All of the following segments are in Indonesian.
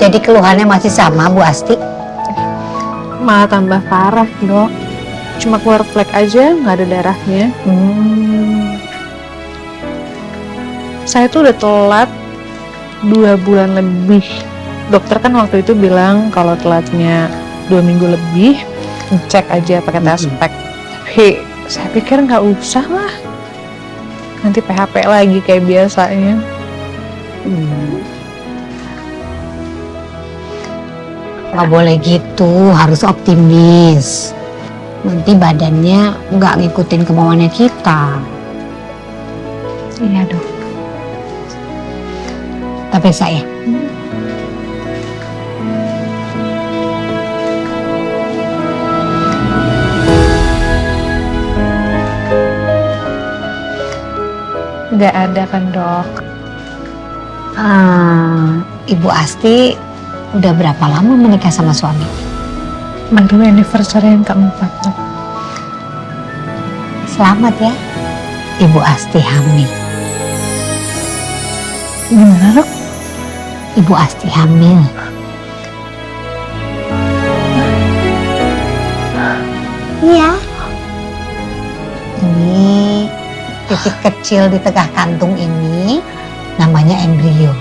Jadi keluhannya masih sama, Bu Asti? Malah tambah parah, Dok. Cuma keluar flek aja, nggak ada darahnya. Saya tuh udah telat 2 bulan lebih. Dokter kan waktu itu bilang kalau telatnya 2 minggu lebih, cek aja pakai tespek. Tapi saya pikir nggak usah lah. Nanti PHP lagi kayak biasanya. Nggak boleh gitu, harus optimis. Nanti badannya nggak ngikutin kemauannya kita. Iya, Dok. Tapi saya Nggak ada kan, Dok? Ibu Asti udah berapa lama menikah sama suami? Baru anniversary yang keempat, Dok. Selamat ya, Ibu Asti hamil. Gimana, Dok? Ibu Asti hamil. Iya. Ini titik kecil di tengah kantung ini namanya embrio.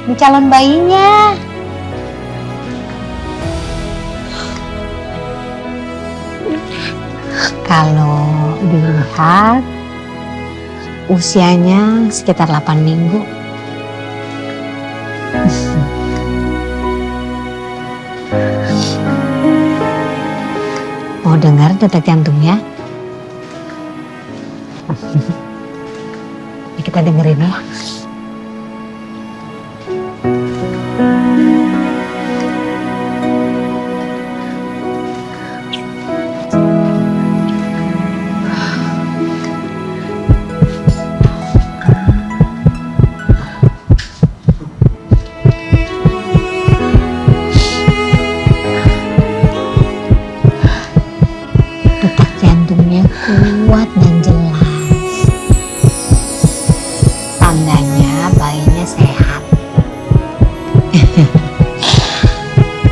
Ini calon bayinya. Kalau dilihat usianya sekitar 8 minggu. Mau dengar detak jantungnya? Ya, kita dengerin ya. Detak jantungnya kuat dan jelas. Tandanya bayinya sehat.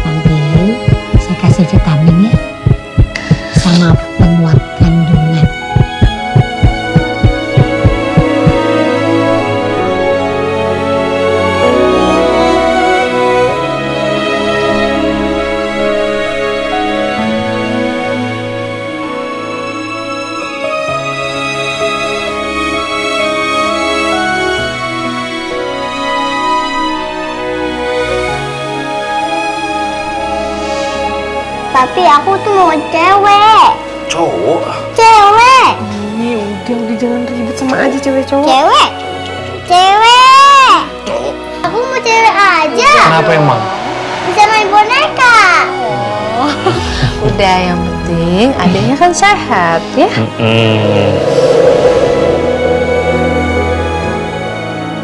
Nanti saya kasih vitamin ya, sama penguat kandungan. Tapi aku tuh mau cewek. Cowok? Cewek. Udah jangan ribet sama aja cewek cowok. Cewek. Cewek. Aku mau cewek aja. Kenapa emang? Bisa main boneka. Udah, yang penting adanya kan sehat ya.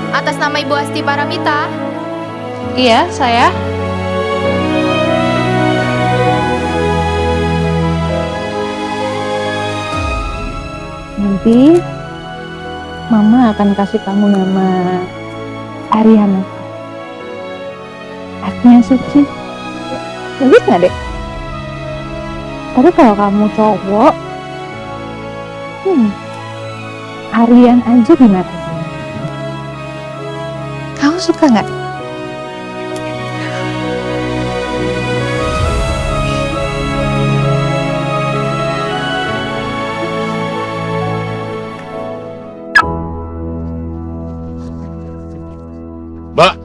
Atas nama Ibu Asti Paramita. Iya, saya. Nanti Mama akan kasih kamu nama Ariana. Artinya suci. Bagus nggak, Dek? Tapi kalau kamu cowok, Arian aja gimana? Kamu suka nggak? Mbak,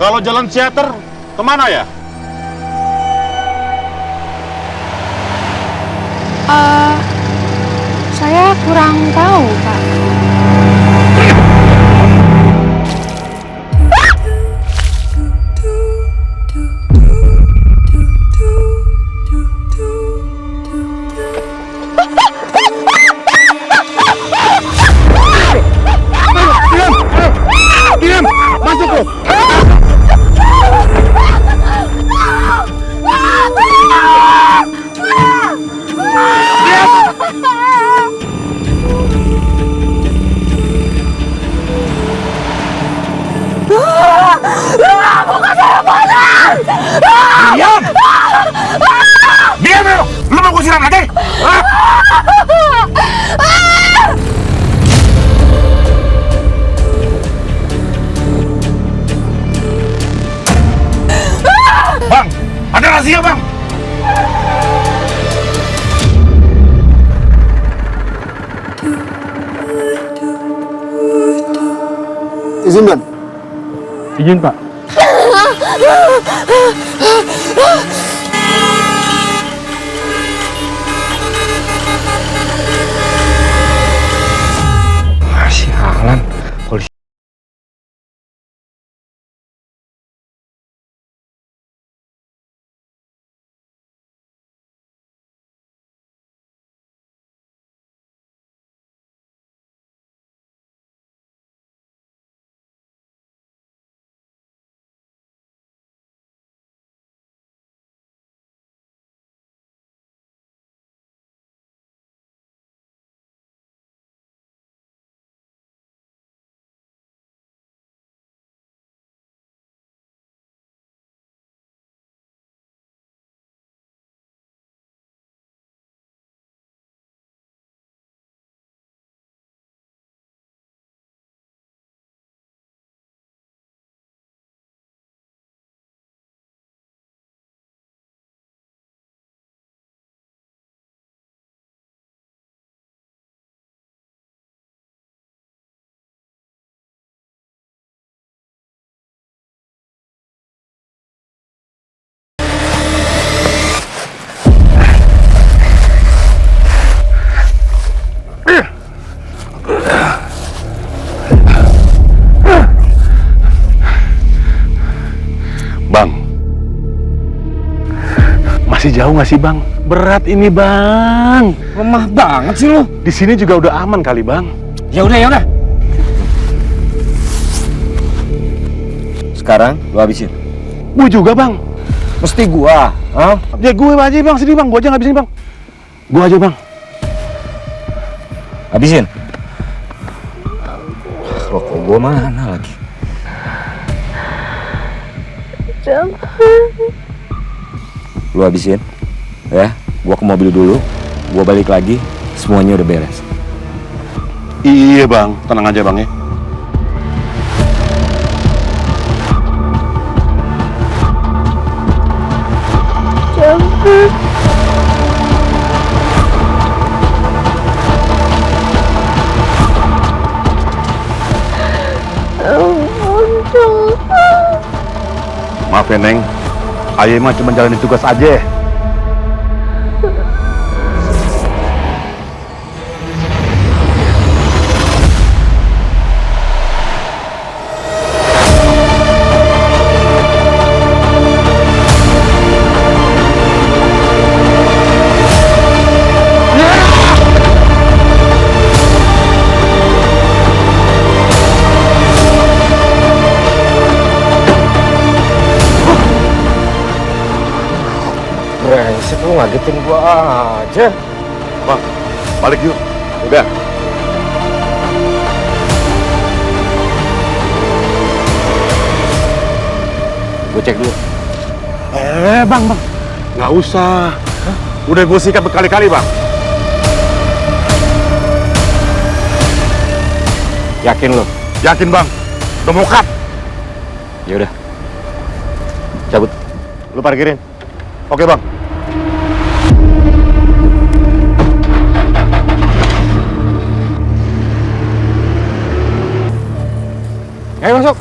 kalau jalan teater kemana ya? Saya kurang tahu, Pak. Diam! Masuk loh! izin, Bang? Izin, Pak. Sialan. Polisi. Bang, masih jauh nggak sih, Bang? Berat ini, Bang. Lemah banget sih lu. Di sini juga udah aman kali, Bang. Ya udah, ya udah. Sekarang lu habisin. Gue juga, Bang. Mesti gua, hah? Ya gue aja, Bang. Sini, Bang. Gue aja ngabisin, Bang. Gue aja, Bang. Habisin. Rokok gua mana lagi? Lu habisin, ya. Gua ke mobil dulu. Gua balik lagi. Semuanya udah beres. Iya, Bang. Tenang aja, Bang, ya. Maaf ya, Neng. Ayo mah cuma jalanin tugas aja. Brengsek, lu ngagetin gua aja. Bang, balik yuk. Udah. Gua cek dulu. Bang. Nggak usah. Udah gue sikat berkali-kali, Bang. Yakin lu? Yakin, Bang. Udah mau cut. Ya udah. Cabut. Lu parkirin. Oke, Bang. Ayo masuk.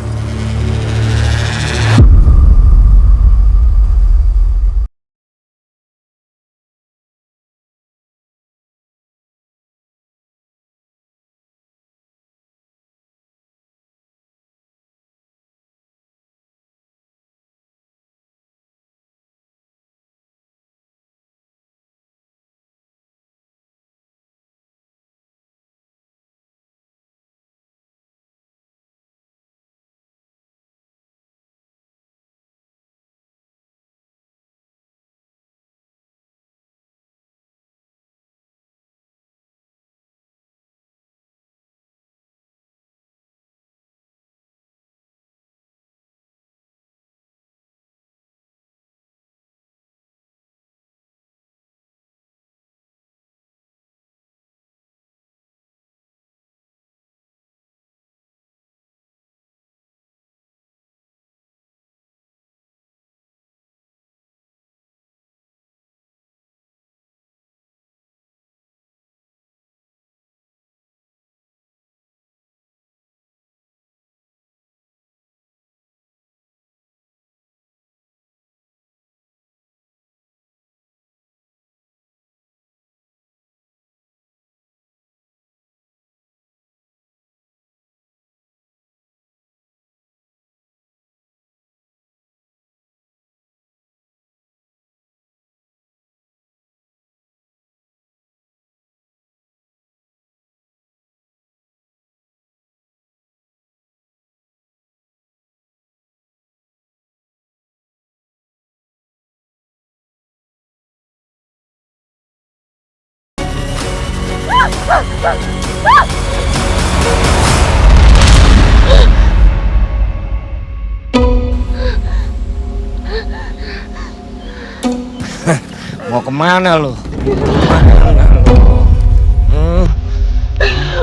Mau kemana lu?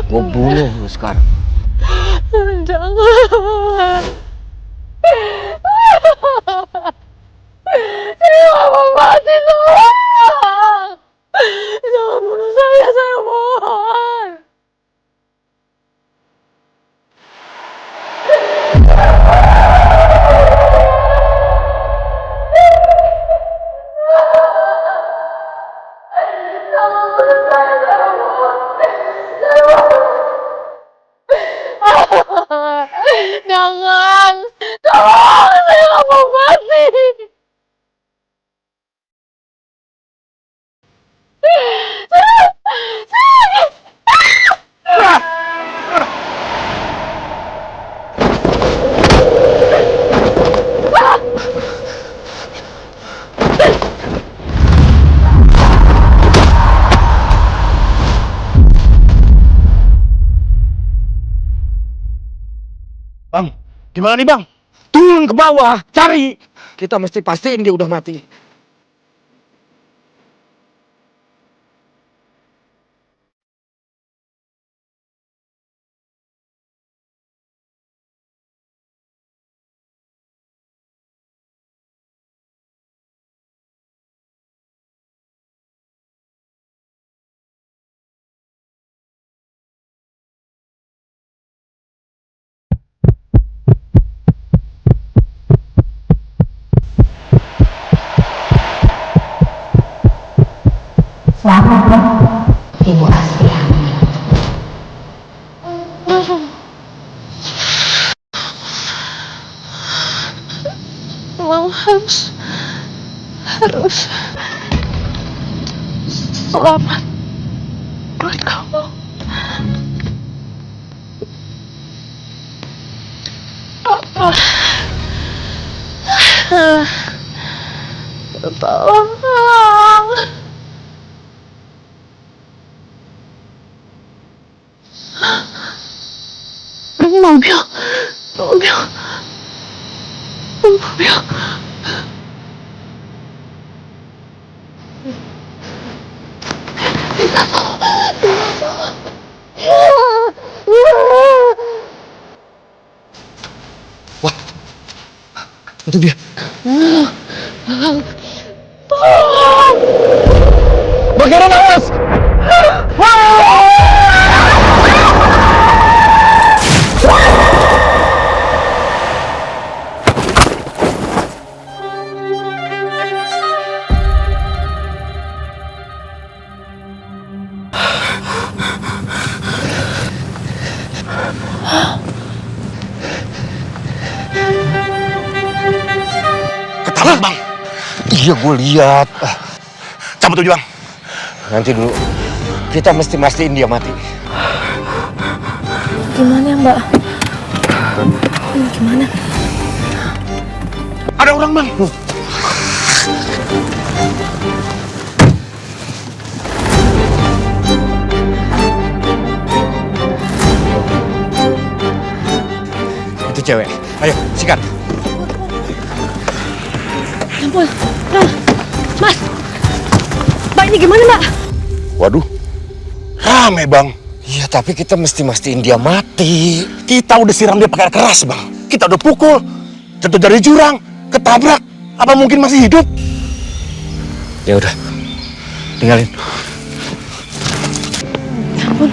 Gue bunuh lu sekarang. Jangan. Saya nggak mau mati, tolong. Jangan bunuh saya mohon. Jangan, tolong, saya nggak mau mati. Bang, gimana nih bang? Turun ke bawah, cari. Kita mesti pastiin dia udah mati. Selamat ya, Ibu Astiani. Mama harus selamat buat kamu. Papa, tolong. Mobil. Wah, itu dia. Bagaimana awas? Ketahuan bang. Iya, gue lihat. Cabut tuh bang. Nanti dulu. Kita mesti mastiin dia mati. Gimana ya, Mbak? Gimana? Ada orang bang. Itu cewek. Ayo, sikat. Ampun, Mas. Mbak, ini gimana, Mbak? Waduh, rame bang. Iya, tapi kita mesti mastiin dia mati. Kita udah siram dia pakai air keras bang. Kita udah pukul, jatuh dari jurang, ketabrak. Apa mungkin masih hidup? Ya udah, tinggalin. Ya ampun.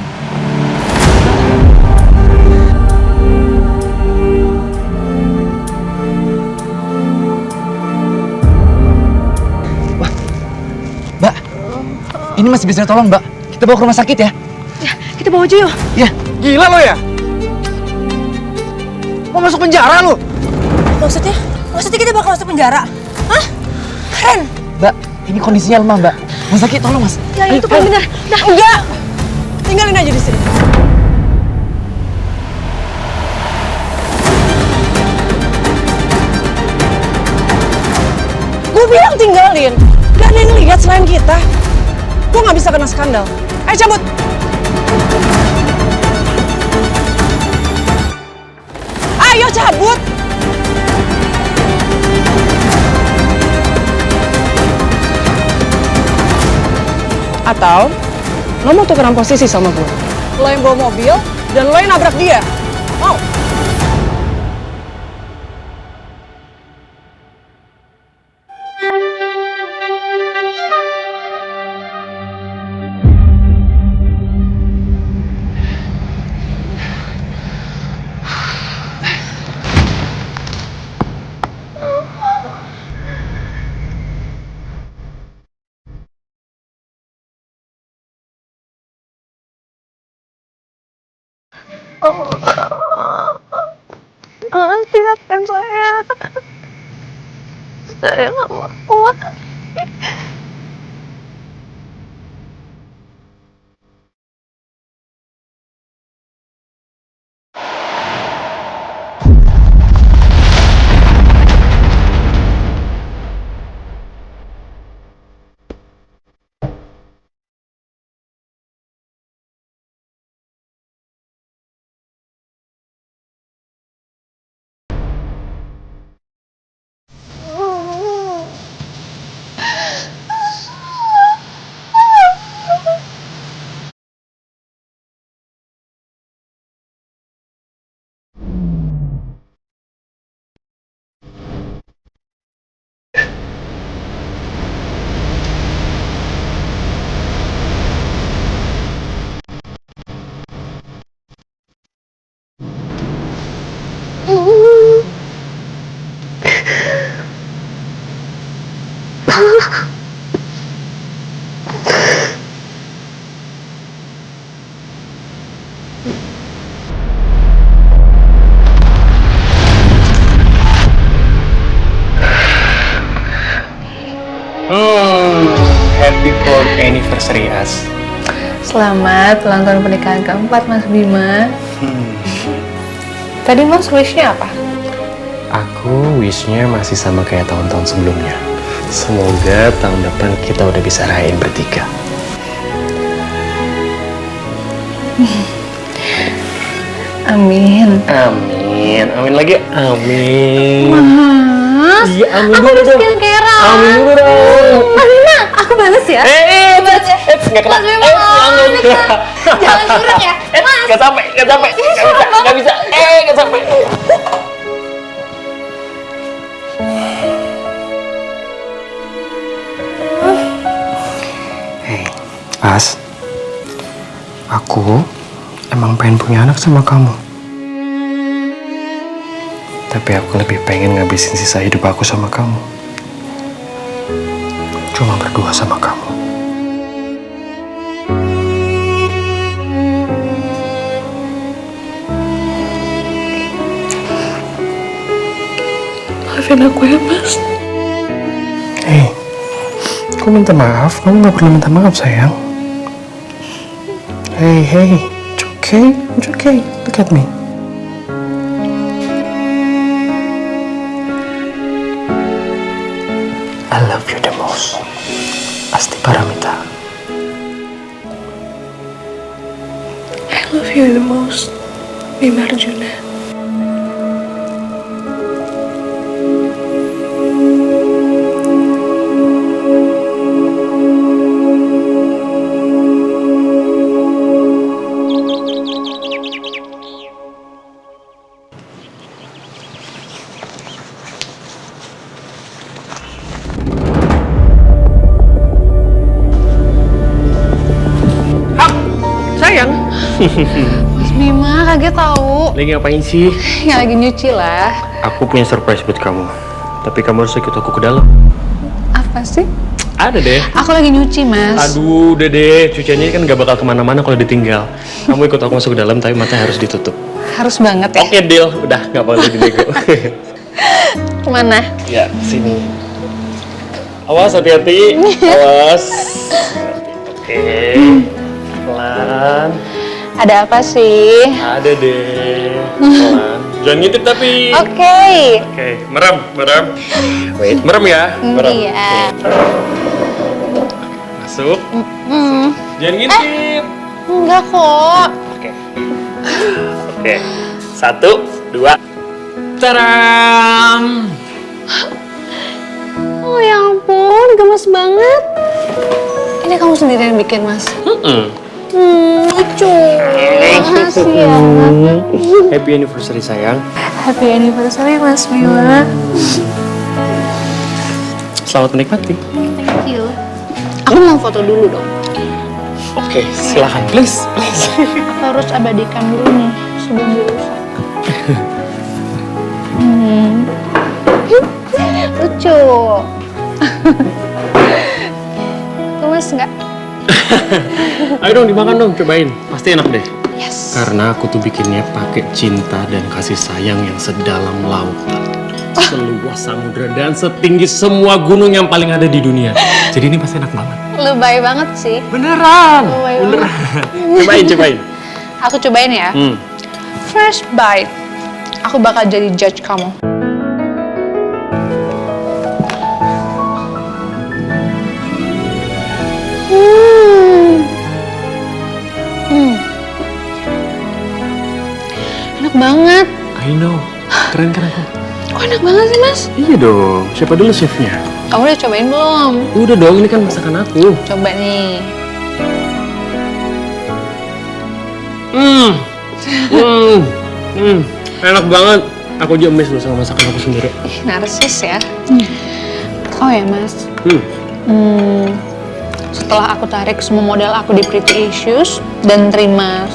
Mbak, ini masih bisa tolong, Mbak. Kita bawa ke rumah sakit ya. Ya, kita bawa aja yuk. Ya. Gila lo ya? Mau masuk penjara lu? Maksudnya? Maksudnya kita bakal masuk penjara? Hah? Keren! Mbak, ini kondisinya lemah, Mbak. Rumah sakit, tolong, Mas. Ya itu paling benar. Nah, enggak! Tinggalin aja di sini. Gue bilang tinggalin. Gak ada yang lihat selain kita. Gue gak bisa kena skandal. Ayo cabut! Ayo cabut! Atau lo mau tukeran posisi sama gue? Lo yang bawa mobil dan lo yang nabrak dia. Mau? Siapkan saya. Saya nggak mau kuat. Happy 4th anniversary As. Selamat ulang tahun pernikahan keempat, Mas Bima. Tadi Mas wish-nya apa? Aku wish-nya masih sama kayak tahun-tahun sebelumnya. Semoga tahun depan kita udah bisa rayain bertiga. Amin. Amin. Amin lagi. Amin. Mas, Iya, amin aku dulu udah dong. skincare. Amin dulu dong. Mas Bima, aku balas ya. Nggak kena. Mas Bima, jangan curang ya. Mas. Nggak sampai. Nggak bisa. Nggak sampai. Hei, As. Aku emang pengen punya anak sama kamu. Tapi aku lebih pengen ngabisin sisa hidup aku sama kamu. Cuma berdua sama kamu. Maafin aku ya, Mas. Hei, aku minta maaf. Kamu nggak perlu minta maaf, sayang. Hey, it's okay. Look at me. I love you the most. Asti Paramita. I love you the most, Bima Arjuna. Sayang. Mas Bima, kaget tahu. Lagi ngapain sih? Ya lagi nyuci lah. Aku punya surprise buat kamu. Tapi kamu harus ikut aku ke dalam. Apa sih? Ada deh. Aku lagi nyuci, Mas. Aduh, udah deh. Cuciannya kan gak bakal kemana-mana kalau ditinggal. Kamu ikut aku masuk ke dalam, tapi matanya harus ditutup. Harus banget ya. Oke, deal. Udah, gak boleh dinego. Kemana? Ya, sini. Awas, hati-hati. Awas. Oke. Pelan. Ada apa sih? Ada deh. Pelan. Jangan ngintip tapi. Oke. Oke, merem. Wait, merem ya. Merem. Iya. Masuk. Jangan ngintip. Enggak kok. Oke. 1, 2. Taram. Oh ya ampun, gemes banget. Ini kamu sendiri yang bikin, Mas? Lucu. Makasih ya. Happy anniversary sayang. Happy anniversary, Mas Bima. Selamat menikmati. Thank you. Aku mau foto dulu dong. Oke, silakan please. Aku harus abadikan dulu nih sebelum dirusak. Lucu. Gemes nggak? Ayo dong dimakan dong, cobain. Pasti enak deh. Yes. Karena aku tuh bikinnya pakai cinta dan kasih sayang yang sedalam lautan, seluas samudra dan setinggi semua gunung yang paling ada di dunia. Jadi ini pasti enak banget. Lebay banget sih. Beneran. Lebay Beneran. banget. Cobain. Aku cobain ya. First bite. Aku bakal jadi judge kamu. Enak banget. I know. Keren kan aku? Kok enak banget sih, Mas? Iya dong. Siapa dulu chefnya? Kamu udah cobain belum? Udah dong, ini kan masakan aku. Coba nih. Enak banget. Aku aja amazed loh sama masakan aku sendiri. Ih, narsis ya. Oh ya, Mas. Setelah aku tarik semua modal aku di Pretty Issues dan terima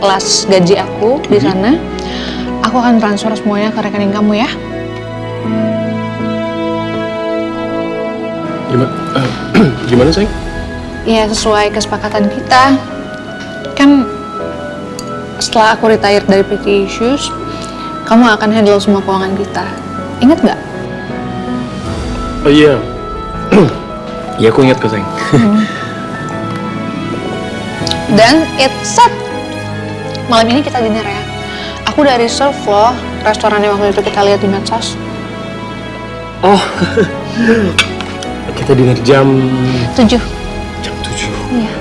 kelas gaji aku di sana, aku akan transfer semuanya ke rekening kamu ya. Gimana sayang? Ya sesuai kesepakatan kita. Kan setelah aku retire dari Pretty Issues, kamu akan handle semua keuangan kita. Ingat nggak? Oh iya. Iya aku ingat kok sayang. Dan it's set. Malam ini kita dinner ya. Aku udah reserve loh restoran yang waktu itu kita lihat di medsos. Oh. Kita dinner jam 7. Jam 7. Iya.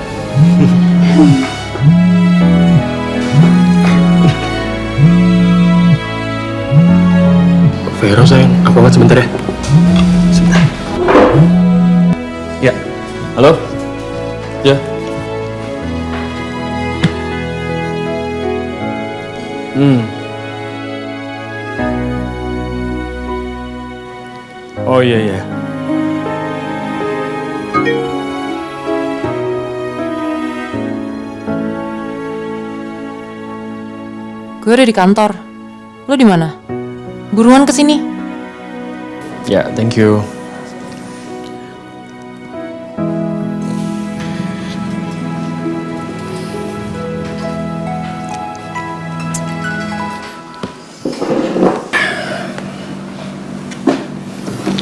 Vero sayang, aku angkat sebentar ya. Sebentar. Ya. Halo? Ya. Oh iya iya. Gue udah di kantor. Lo di mana? Buruan kesini. Ya, thank you.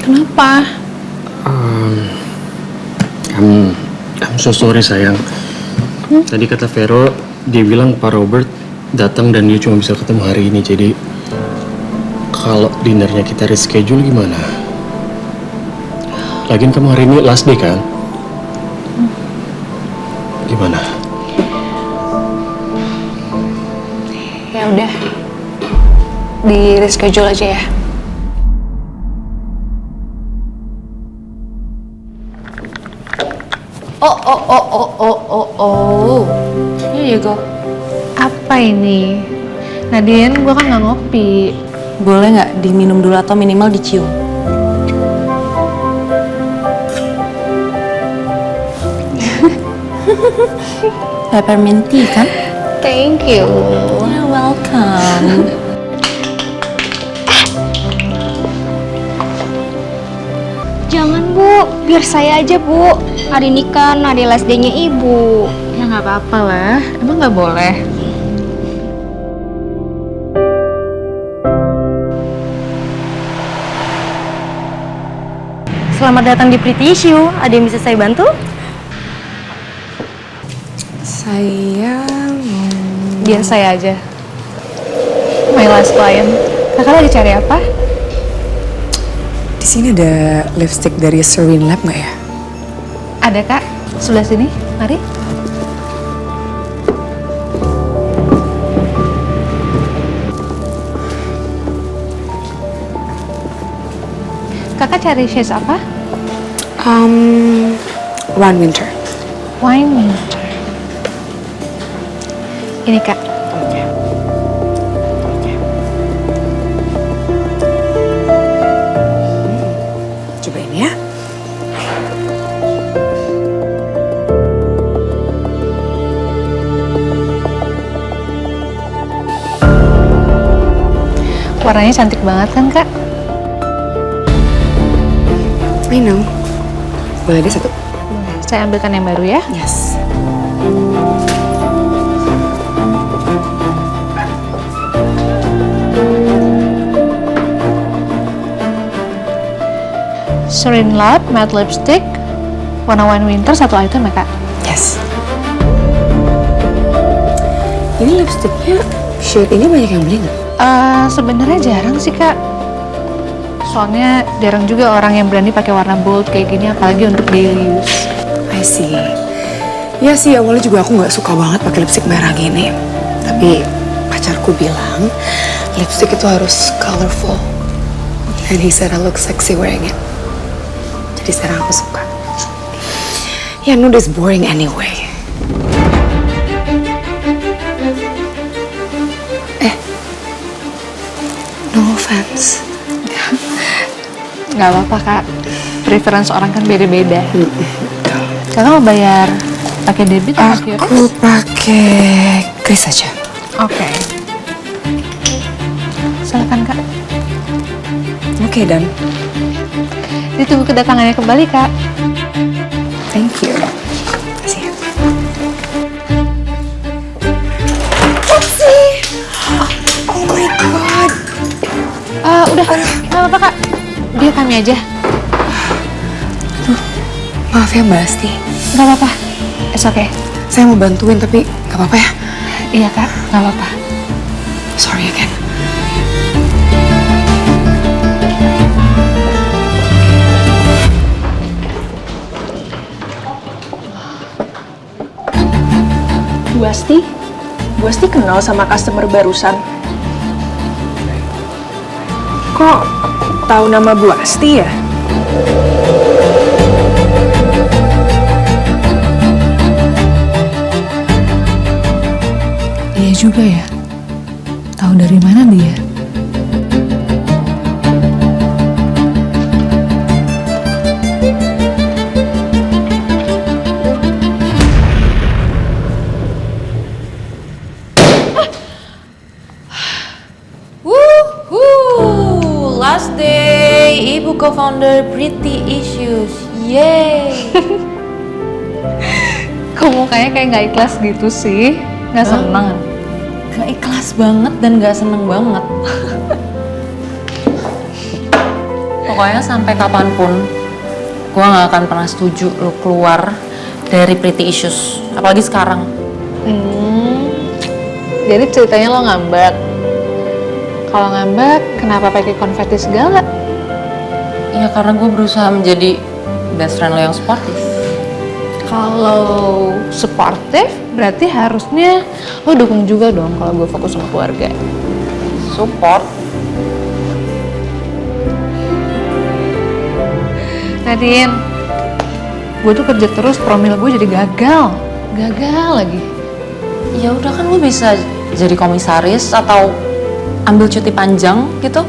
Kenapa? I'm so sorry sayang. Tadi kata Vero, dia bilang Pak Robert datang dan dia cuma bisa ketemu hari ini. Jadi kalau dinernya kita reschedule gimana? Lagian kamu hari ini last day kan? Gimana? Ya udah, di reschedule aja ya. Oh. Here you go. Apa ini? Nadine, gua kan nggak ngopi. Boleh nggak diminum dulu atau minimal dicium? Peppermint tea kan? Thank you. You're welcome. Jangan Bu, biar saya aja Bu. Hari ini kan hari last day-nya Ibu. Ya nggak apa-apa lah. Emang nggak boleh? Selamat datang di Pretty Issue. Ada yang bisa saya bantu? Saya Biar saya aja. My last client. Kakak lagi cari apa? di sini ada lipstick dari Serene Lab nggak ya? Ada Kak, sebelah sini. Mari. kakak cari shades apa? One Winter. Wine winter. Ini kak. Cobain ya. Warnanya cantik banget kan kak? I know. Boleh deh satu? Saya ambilkan yang baru ya. Yes. Serene Love Matte Lipstick. Warna wine winter, satu item ya kak? Yes. Ini lipstiknya, shade ini banyak yang beli nggak? Sebenarnya jarang sih kak. Soalnya jarang juga orang yang berani pakai warna bold kayak gini, apalagi untuk daily use. I see. Ya sih, awalnya juga aku nggak suka banget pakai lipstick merah gini. Tapi pacarku bilang lipstick itu harus colorful. And he said I look sexy wearing it. Jadi sekarang aku suka. Ya, nude is boring anyway. No offense. Nggak apa-apa kak. Preference orang kan beda-beda. Kakak mau bayar pakai debit atau QR? Aku pakai kris aja. Oke. Silakan kak. Oke, dan Ditunggu kedatangannya kembali kak. thank you. Kasih ya. Oh my god. Udah, nggak apa-apa kak. Biar kami aja. Maaf ya Mbak Asti. Nggak apa-apa. It's okay. Saya mau bantuin tapi nggak apa-apa ya. Iya kak, nggak apa-apa. Sorry again. Bu Asti kenal sama customer barusan. Kok tahu nama Bu Asti ya? Iya juga ya. Tahu dari mana dia? Wuhuu, last day Ibu co-founder Pretty Issues. Yeay. Kok mukanya kayak nggak ikhlas gitu sih? Nggak seneng? Gak ikhlas banget dan gak seneng banget. Pokoknya sampai kapanpun gue gak akan pernah setuju lo keluar dari Pretty Issues. Apalagi sekarang. Jadi ceritanya lo ngambek. Kalau ngambek, kenapa pakai konfeti segala? Ya karena gue berusaha menjadi best friend lo yang sportif. Kalau supportive, berarti harusnya lo dukung juga dong kalau gue fokus sama keluarga. Support. Nadine, gue tuh kerja terus, promil gue jadi gagal lagi. Ya udah kan lo bisa jadi komisaris atau ambil cuti panjang gitu.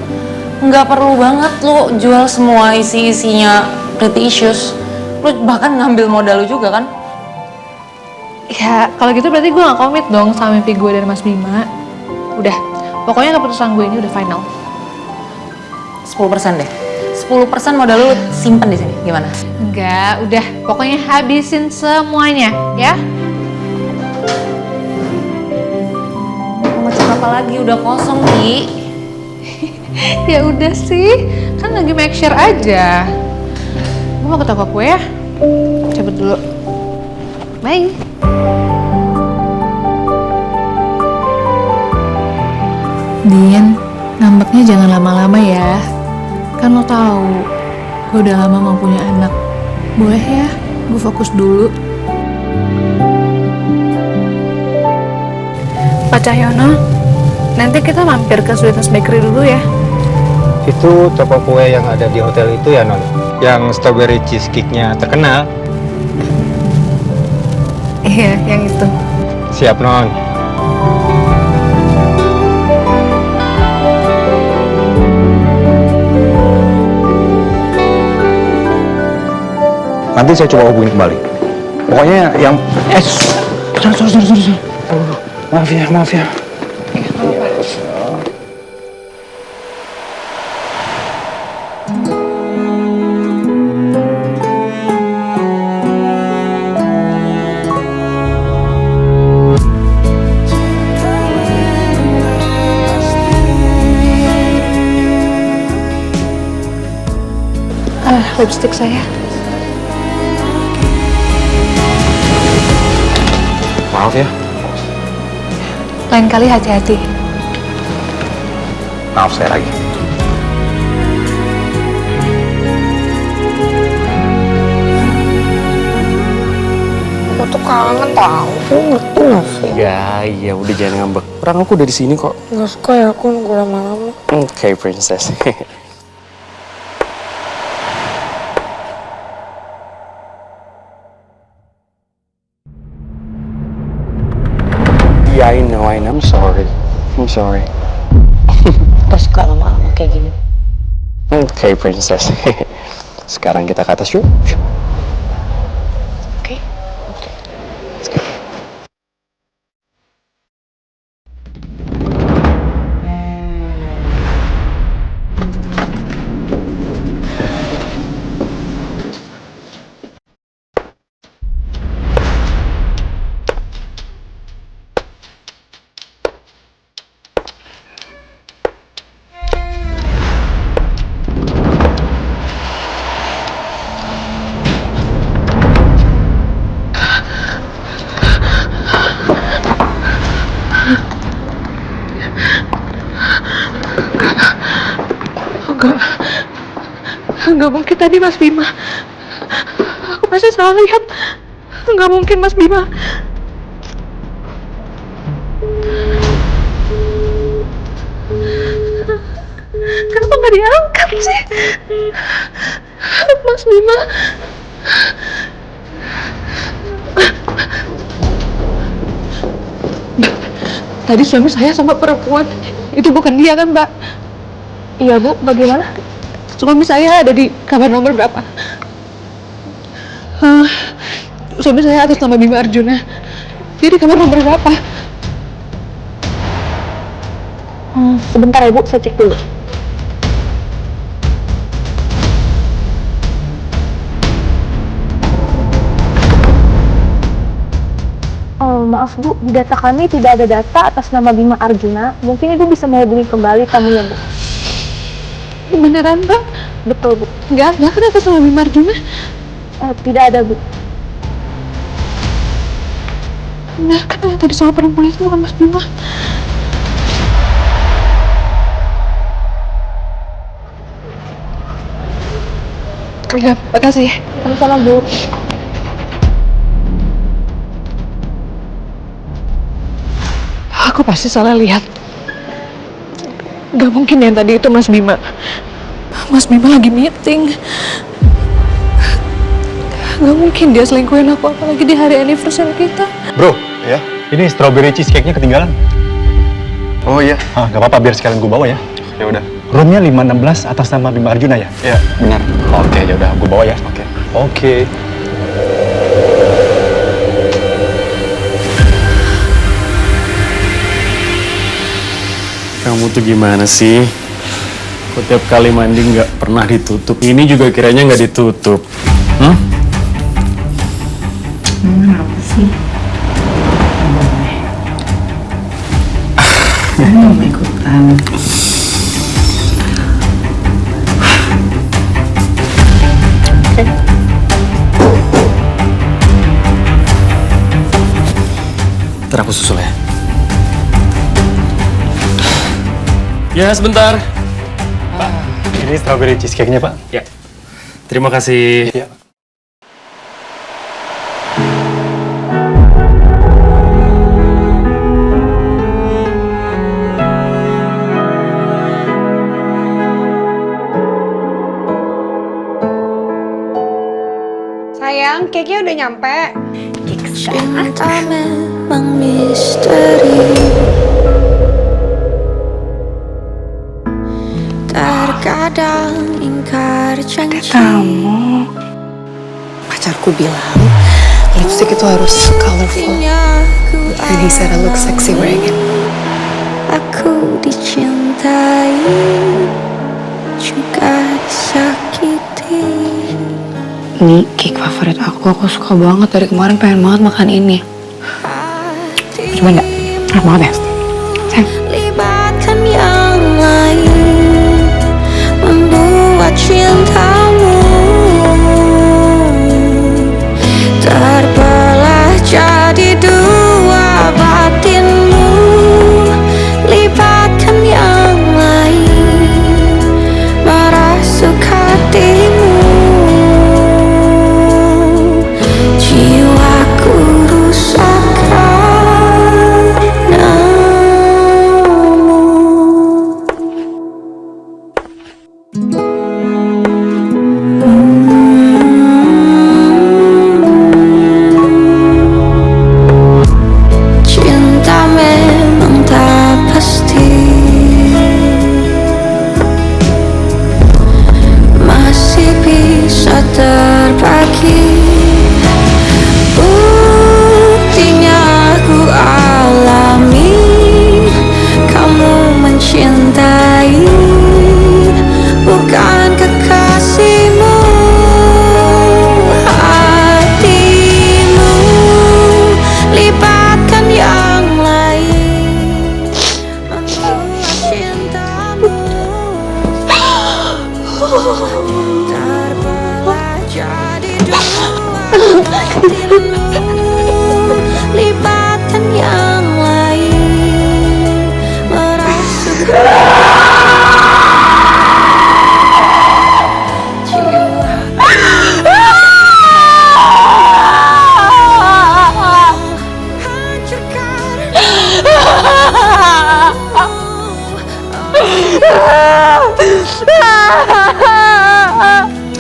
Nggak perlu banget lo jual semua isi-isinya Pretty Issues. Lo bahkan ngambil modal lo juga kan? Ya, kalau gitu berarti gue gak komit dong sama mimpi gue dan Mas Bima. Udah, pokoknya keputusan gue ini udah final. 10% deh. 10% modal lu simpen di sini. Gimana? Enggak, udah. Pokoknya habisin semuanya, ya. Mau ngecek apa lagi? Udah kosong, Ki. Ya udah sih, kan lagi make sure aja. Gue mau ke toko kue ya. Cabut dulu. Bye. Din, ngambeknya jangan lama-lama ya. Kan lo tahu, gue udah lama mau punya anak. Boleh ya, gue fokus dulu. Pak Cahyono, nanti kita mampir ke Sweetness Bakery dulu ya. Itu toko kue yang ada di hotel itu ya, Non? Yang strawberry cheesecake-nya terkenal. Iya, yang itu. Siap, Non. Nanti saya coba hubungin kembali. Pokoknya yang... sorry. Maaf ya. Lipstick saya. Maaf ya. Lain kali hati-hati. Maaf saya lagi. Aku tuh kangen tau. Ngerti gak sih? Ya udah jangan ngambek. Orang aku udah di sini kok. Gak suka ya aku nunggu lama-lama. Oke, princess. Yeah, I know. I'm sorry. Gak suka lama-lama kayak gini. Oke, princess. Sekarang kita ke atas yuk. Oke. Enggak mungkin tadi Mas Bima. Aku pasti salah lihat. Enggak mungkin Mas Bima. Kenapa nggak diangkat sih? Mas Bima. Tadi suami saya sama perempuan. Itu bukan dia kan, Mbak? Iya, Bu. Bagaimana? Suami saya ada di kamar nomor berapa? Suami saya atas nama Bima Arjuna. Dia di kamar nomor berapa? Sebentar ya Bu, saya cek dulu. Maaf Bu, di data kami tidak ada data atas nama Bima Arjuna. Mungkin Ibu bisa menghubungi kembali tamunya Bu. Beneran Mbak? Betul Bu. Nggak kan atas nama Bima Arjuna? Tidak ada Bu. Nah, kan tadi sama perempuan itu bukan Mas Bima. Ya, makasih. Sama-sama Bu. Aku pasti salah lihat. Gak mungkin yang tadi itu Mas Bima. Mas Bima lagi meeting. Gak mungkin dia selingkuhin aku, apalagi di hari anniversary kita. Bro, ya, ini strawberry cheesecake-nya ketinggalan. Oh iya. Gak apa-apa, biar sekalian gue bawa ya. Ya udah. Roomnya 516 atas nama Bima Arjuna ya? Iya, benar. Oke, ya udah, gue bawa ya. Oke. Kamu tuh gimana sih? Kok tiap kali mandi nggak pernah ditutup? Ini juga kiranya nggak ditutup. Apa sih? Mau ikutan. Ntar aku susul ya. Ya, sebentar. Ini strawberry cheesecake-nya, Pak. Ya. Terima kasih. Ya. cake-nya udah nyampe. Cinta memang misteri, terkadang ingkar janji. Kamu, pacarku bilang lipstick itu harus colorful. And he said I look sexy wearing it. Aku dicintai, juga disakiti. Ini cake favorit aku suka banget dari kemarin, pengen banget makan ini. Coba enggak? Enak banget ya? Sayang. Libatkan yang lain, membuat cintamu terbelah jadi dua batinmu. Libatkan yang lain, merasuk hatimu. Jiwaku rusak karenamu. Cinta memang tak pasti, masih bisa terbagi. Buktinya ku alami, kamu mencintai bukan kekasihmu. Hatimu libatkan yang lain, membuat cintamu terbelah jadi dua batinmu. Libatkan yang lain, merasuk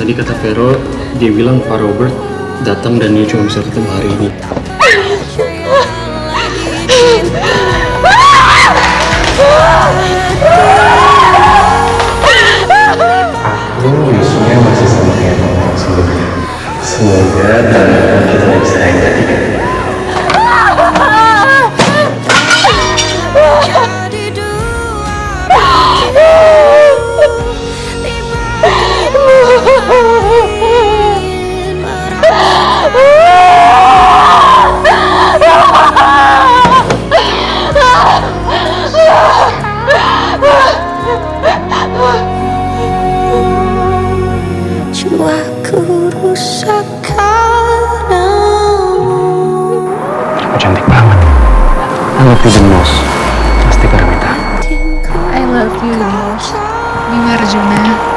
Tadi kata Vero, dia bilang Pak Robert datang dan dia cuma bisa ketemu hari ini. Aku wishnya masih sama kayak yang sebelumnya. Semoga dan kita bisa yang tadi. jiwaku rusak karenamu. Aku cantik banget. I love you the most. Pasti Paramita. I love you the most, Bima Arjuna.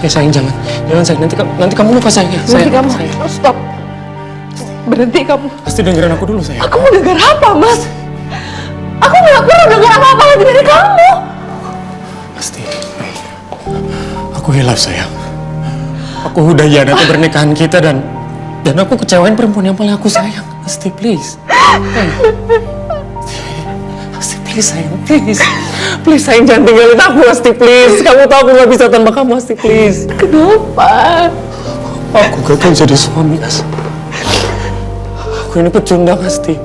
Sayang, sayang jangan sayang, nanti kamu lupa sayang. Berhenti kamu, stop. Berhenti kamu. Pasti dengerin aku dulu sayang. Aku mau denger apa, Mas? Aku nggak perlu denger apa-apa lagi dari kamu. Pasti. Aku hilaf sayang. Aku udah hianati pernikahan kita dan aku kecewain perempuan yang paling aku sayang. Pasti please. Hey. Pasti please. Please sayang, please. Please sayang, jangan tinggalin aku Asti, please. Kamu tahu aku gak bisa tanpa kamu Asti, please. Kenapa? Aku gagal jadi suami, As. Aku ini pecundang, Asti.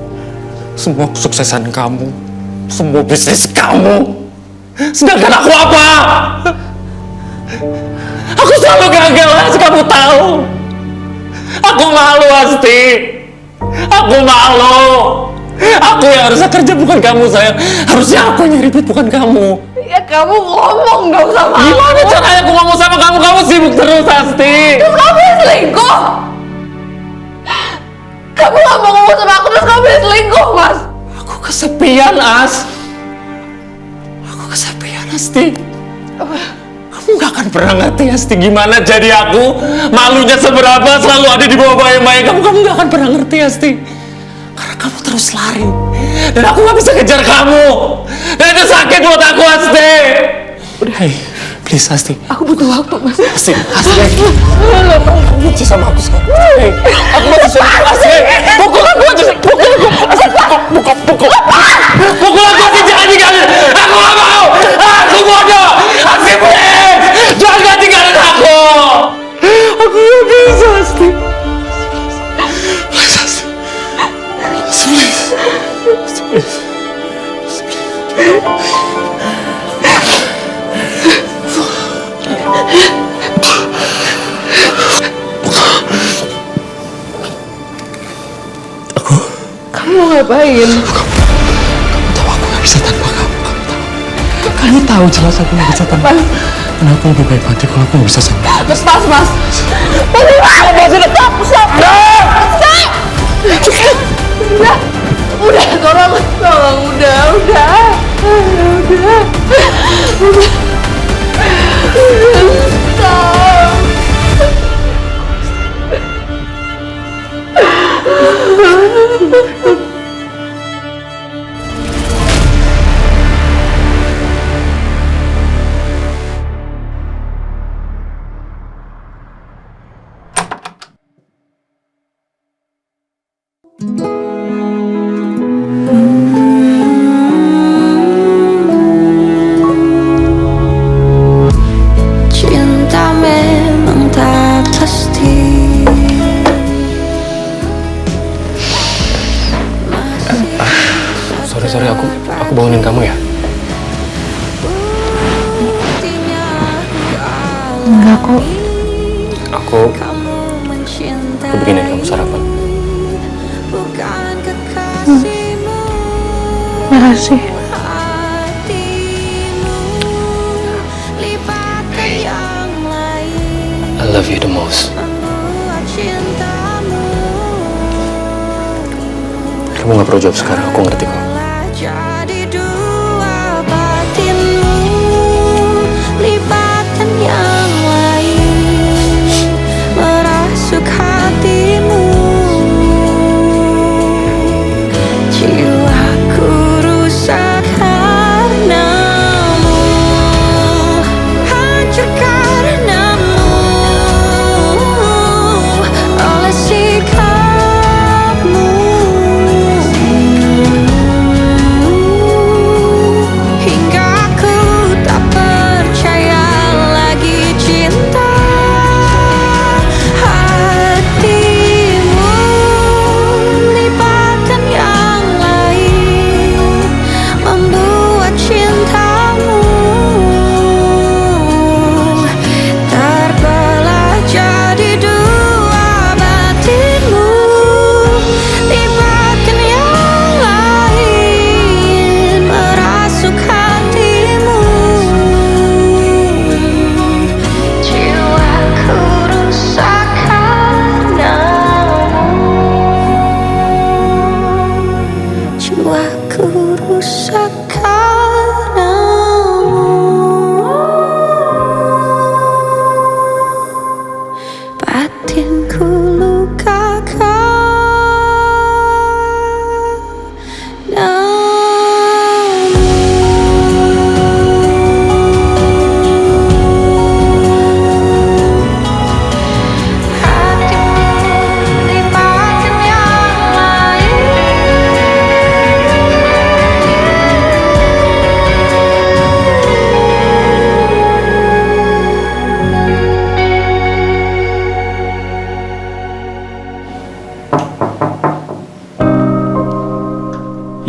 Semua kesuksesan kamu, semua bisnis kamu. Sedangkan aku apa? Aku selalu gagal, As. Kamu tahu. Aku malu, Asti. Aku malu. Aku yang harusnya kerja, bukan kamu, sayang. Harusnya aku yang ribet, bukan kamu. Ya kamu ngomong dong sama aku. Gimana caranya aku ngomong sama kamu? Kamu sibuk terus, Asti. Terus kamu yang selingkuh. Kamu gak mau ngomong sama aku, terus kamu yang selingkuh, Mas. Aku kesepian, As. Aku kesepian, Asti. Kamu gak akan pernah ngerti, Asti, gimana jadi aku. Malunya seberapa, selalu ada di bawah bayang-bayang kamu. Kamu gak akan pernah ngerti, Asti. Karena kamu terus lari. Dan aku gak bisa kejar kamu. Dan itu sakit buat aku, Asti. Udah, hey, please, Asti. Aku butuh waktu, Mas. Asti, Asti. Kamu benci sama aku sekarang. Hey, aku masih suami Asti. Pukul aku aja, pukul aku. Asti, pukul. Pukul aku, Asti, jangan tinggalin. Aku gak mau. Aku bodoh. Asti, please. Jangan tinggalin aku. Aku gak bisa, Asti. Please, Asti. Please. Please. Kamu mau ngapain? Kamu tahu aku gak bisa tanpa kamu. Kamu tahu jelas aku gak bisa tanpa kamu. Dan aku lebih baik mati kalau aku gak bisa sama kamu. Lepas, Mas. Udah, tolong, udah. Cinta memang tak pasti. Sorry, aku bangunin kamu ya? Enggak kok. Aku bikinin kamu sarapan. Makasih. I love you the most. Kamu gak perlu jawab sekarang, aku ngerti kok. Jadi dua batinmu, lipatan yang lain merasuk hatimu. Jiwaku rusak karenamu, hancur karenamu, oleh sikapmu.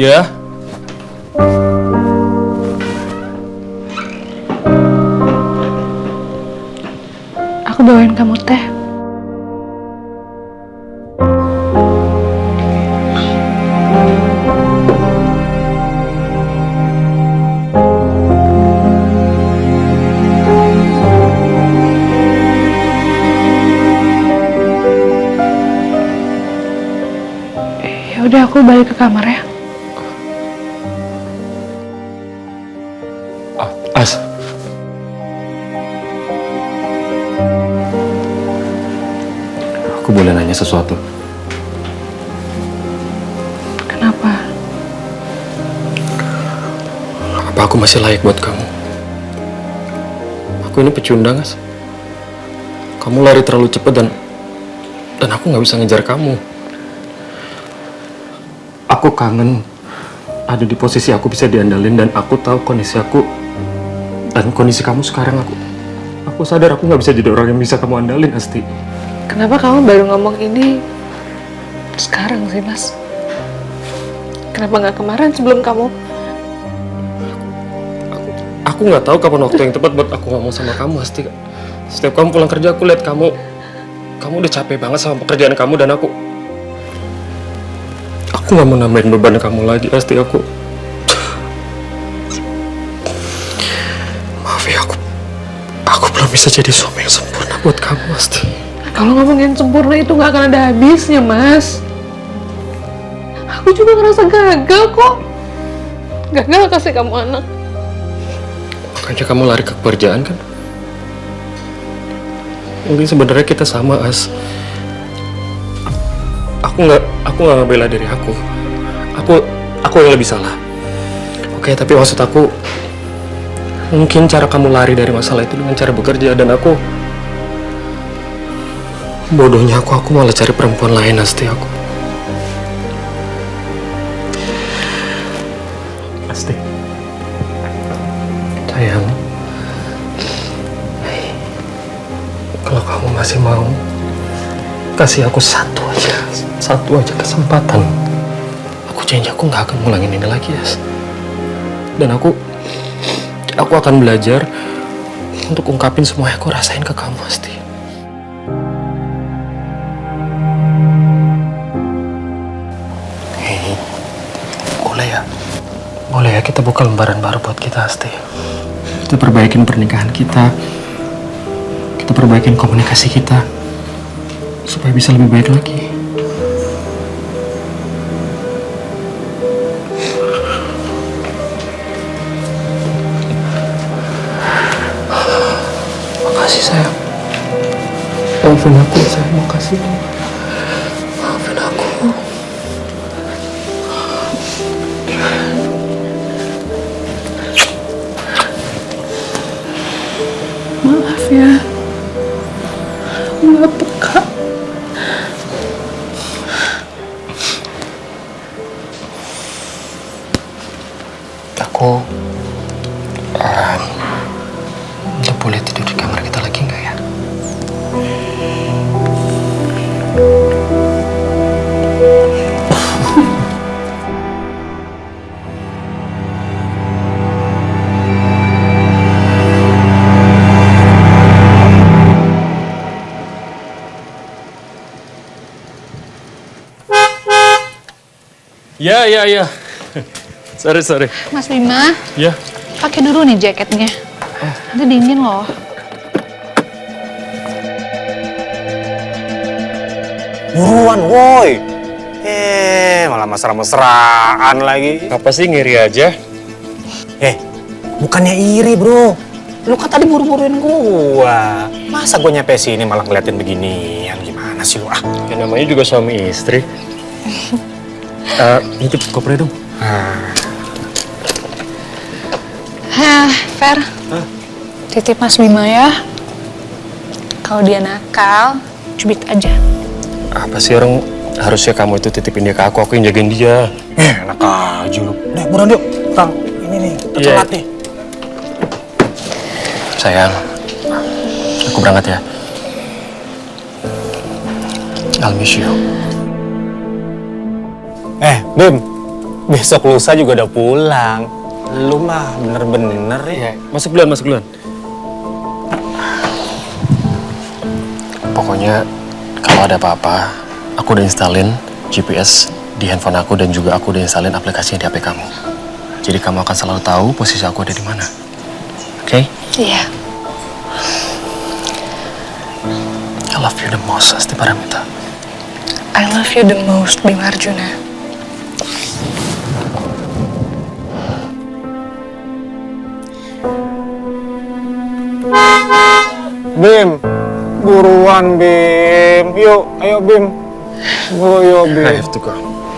Ya. Aku bawain kamu teh. Ya udah, aku balik ke kamar ya. As. Aku boleh nanya sesuatu? Kenapa? Apa aku masih layak buat kamu? Aku ini pecundang, As. Kamu lari terlalu cepat dan aku nggak bisa ngejar kamu. Aku kangen ada di posisi aku bisa diandalin, dan aku tahu kondisi aku dan kondisi kamu sekarang. Aku sadar aku nggak bisa jadi orang yang bisa kamu andalin, Asti. Kenapa kamu baru ngomong ini sekarang sih, Mas? Kenapa nggak kemarin sebelum kamu? Aku nggak tahu kapan waktu yang tepat buat aku ngomong sama kamu, Asti. Setiap kamu pulang kerja, aku lihat kamu udah capek banget sama pekerjaan kamu, dan aku nggak mau nambahin beban kamu lagi, Asti. Maaf ya, aku belum bisa jadi suami yang sempurna buat kamu, Asti. Kalau ngomongin sempurna itu nggak akan ada habisnya, Mas. Aku juga ngerasa gagal kok. Gagal kasih kamu anak. Makanya kamu lari ke pekerjaan kan? Mungkin sebenarnya kita sama, As. Aku nggak ngebela diri aku. Aku yang lebih salah. Oke, tapi maksud aku, mungkin cara kamu lari dari masalah itu dengan cara bekerja, dan bodohnya aku malah cari perempuan lain, Asti. Asti, sayang, kalau kamu masih mau kasih aku satu aja kesempatan, aku janji aku nggak akan ngulangin ini lagi, As. Dan aku akan belajar untuk ungkapin semua yang aku rasain ke kamu, Asti. Hei, boleh ya kita buka lembaran baru buat kita, Asti. Kita perbaikin pernikahan kita perbaikin komunikasi kita supaya bisa lebih baik lagi. Makasih, sayang. Maafin aku, sayang. Makasih. Maafin aku. Maaf ya. Aku nggak peka. Aku udah boleh tidur di kamar kita lagi nggak ya? Ya. Sorry. Mas Bima, Ya. pakai dulu nih jaketnya. Nanti dingin loh. Buruan, woi. Malah mesra-mesraan lagi. Apa sih, ngiri aja? Bukannya iri, bro. Lu kan tadi buru-buruin gua. Masa gua nyampe sini malah ngeliatin beginian? Gimana sih lu? Ya namanya juga suami istri. Nitip kopernya dong. Fer. Titip Mas Bima ya. Kalau dia nakal, cubit aja. Apa sih, orang harusnya kamu itu titipin dia ke aku yang jagain dia. Enak aja lu. Nih, buruan yuk. Kang, ini nih, telat nih. Sayang, aku berangkat ya. I'll miss you. Bim, Besok lusa juga udah pulang. Lu mah bener-bener ya. Masuk duluan, masuk duluan. Pokoknya kalau ada apa-apa, aku udah installin GPS di handphone aku dan juga aku udah installin aplikasinya di HP kamu. Jadi kamu akan selalu tahu posisi aku ada di mana. Oke? Iya. I love you the most, Asti Paramita. I love you the most, Bima Arjuna. Bim, buruan Bim. Yuk, ayo Bim. Yuk Bim. I have to go.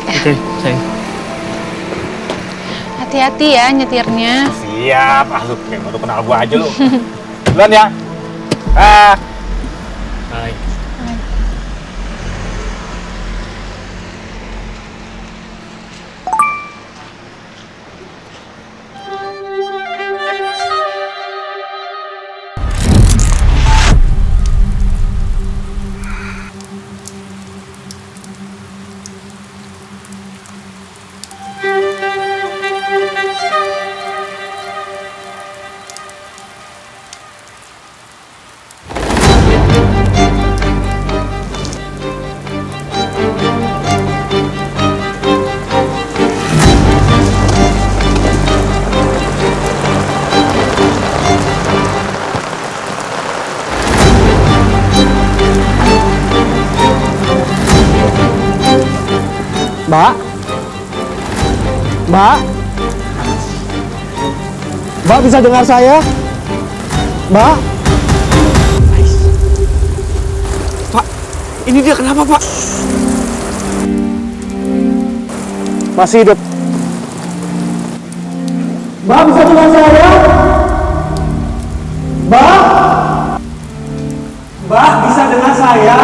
Oke, sayang. Hati-hati ya nyetirnya. Siap, lu kayak baru kenal gua aja lu. Duluan ya. Ah. Bye. Mbak? Mbak? Mbak bisa dengar saya? Mbak? Pak, ini dia kenapa, Pak? Masih hidup. Mbak bisa dengar saya? Mbak? Mbak bisa dengar saya?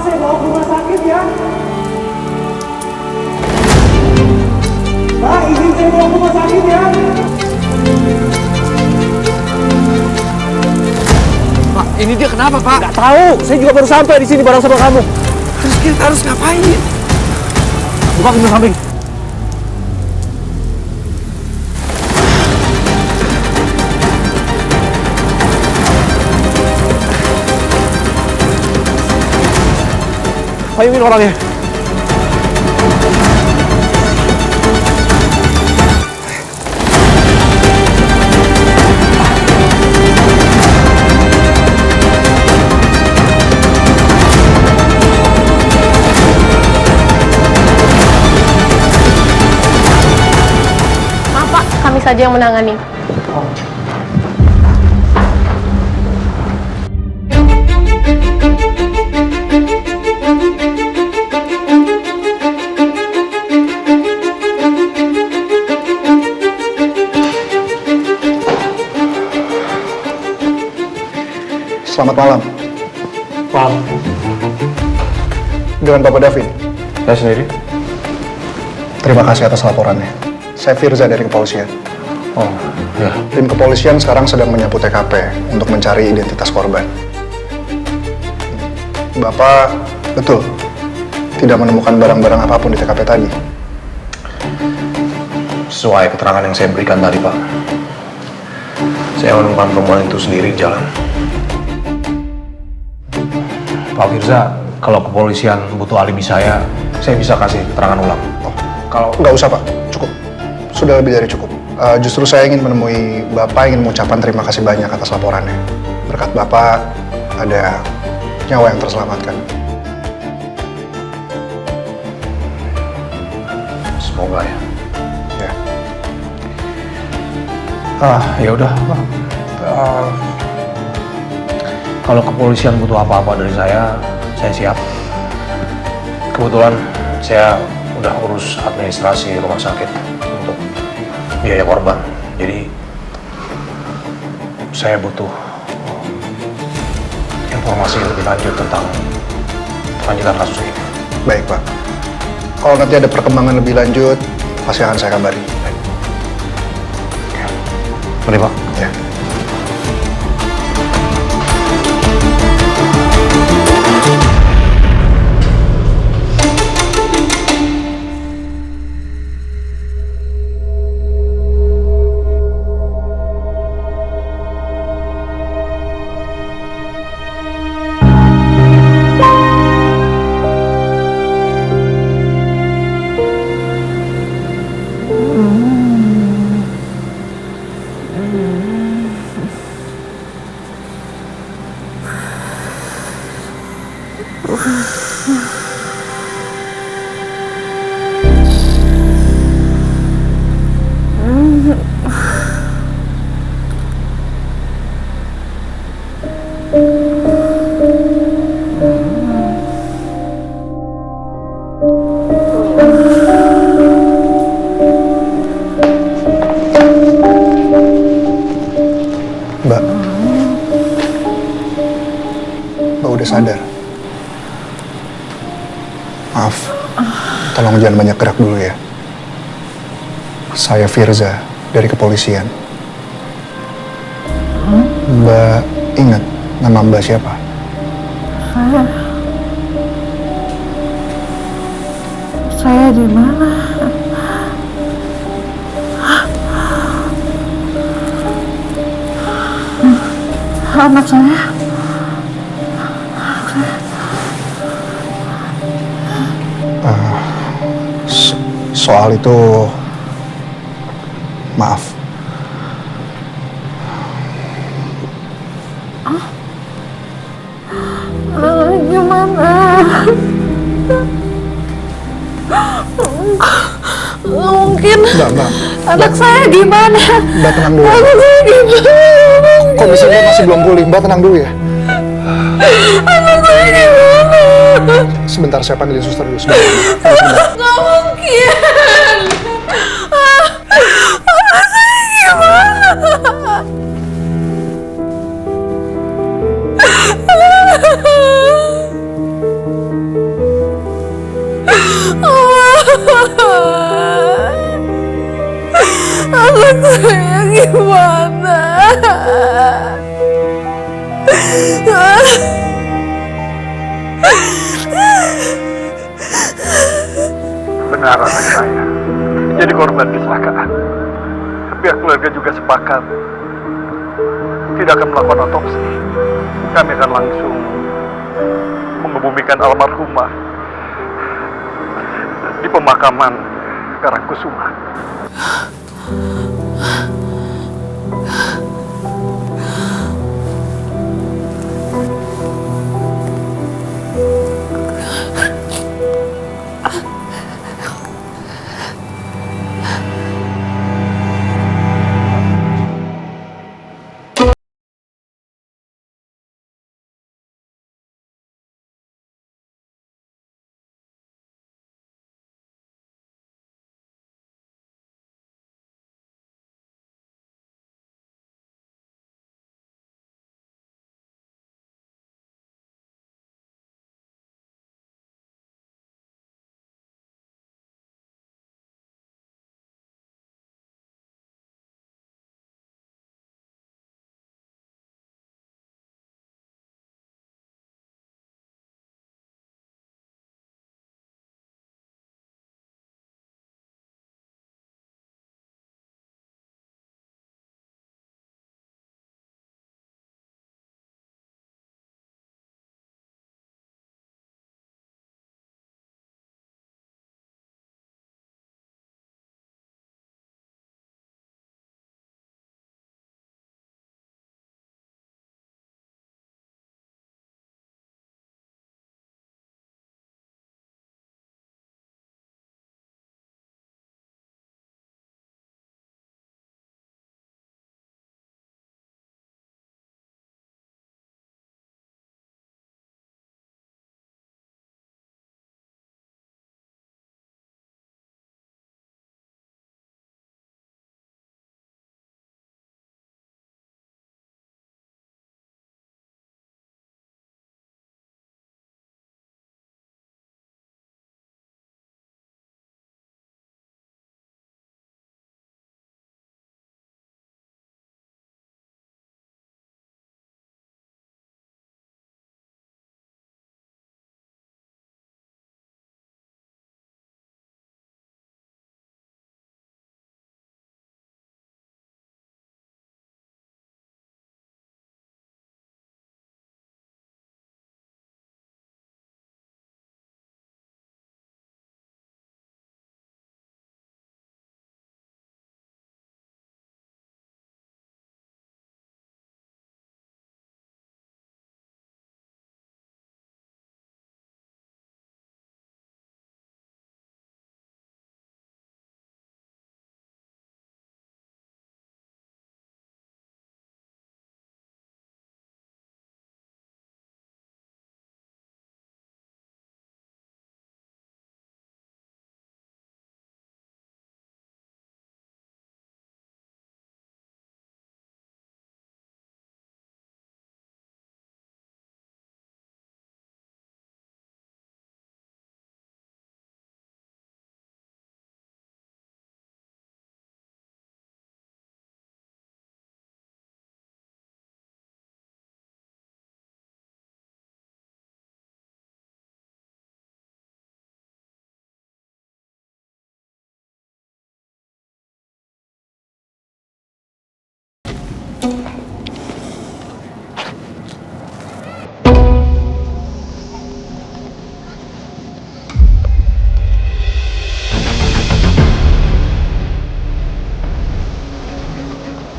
Saya bawa ke rumah sakit ya. Mbak, izin saya bawa ke rumah sakit ya. Pak, ini dia kenapa, Pak? Nggak tahu, saya juga baru sampai di sini bareng sama kamu. Terus kita harus ngapain? Buka pintu samping. Payungin orangnya. Maaf Pak, kami saja yang menangani. Selamat malam. Malam. Dengan Bapak Davin. Saya sendiri. Terima kasih atas laporannya. Saya Firza dari kepolisian. Oh, ya. Tim kepolisian sekarang sedang menyapu TKP untuk mencari identitas korban. Bapak, betul, tidak menemukan barang-barang apapun di TKP tadi. Sesuai keterangan yang saya berikan tadi, Pak. Saya menemukan perempuan itu sendiri di jalan. Pak Firza, kalau kepolisian butuh alibi saya bisa kasih keterangan ulang. Kalau nggak usah Pak, cukup. Sudah lebih dari cukup. Justru saya ingin menemui Bapak, ingin mengucapkan terima kasih banyak atas laporannya. Berkat Bapak, ada nyawa yang terselamatkan. Semoga ya. Ya. Ya udah, Pak. Kalau kepolisian butuh apa-apa dari saya siap. Kebetulan saya udah urus administrasi rumah sakit untuk biaya korban. Jadi saya butuh informasi lebih lanjut tentang kelanjutan kasus ini. Baik Pak. Kalau nanti ada perkembangan lebih lanjut, pasti akan saya kabari. Mari Pak. Ya. Mbak. Mbak udah sadar? Maaf. Tolong jangan banyak gerak dulu ya. Saya Firza dari kepolisian. Mbak ingat nama Mbak siapa? Saya di mana? Anak saya. Soal itu, maaf. Gimana? Mungkin. Mbak. Anak saya gimana? Mbak tenang dulu. Anak saya gimana? Kondisi Mbak masih belum pulih. Mbak tenang dulu ya. Anak saya gimana? Sebentar, saya panggilin suster dulu. Sebentar. Sebentar. Gak mungkin. Anak saya gimana? Anak saya gimana? Benar anak saya jadi korban kecelakaan. Pihak keluarga juga sepakat tidak akan melakukan otopsi. Kami akan langsung mengebumikan almarhumah di pemakaman Karangkusuma.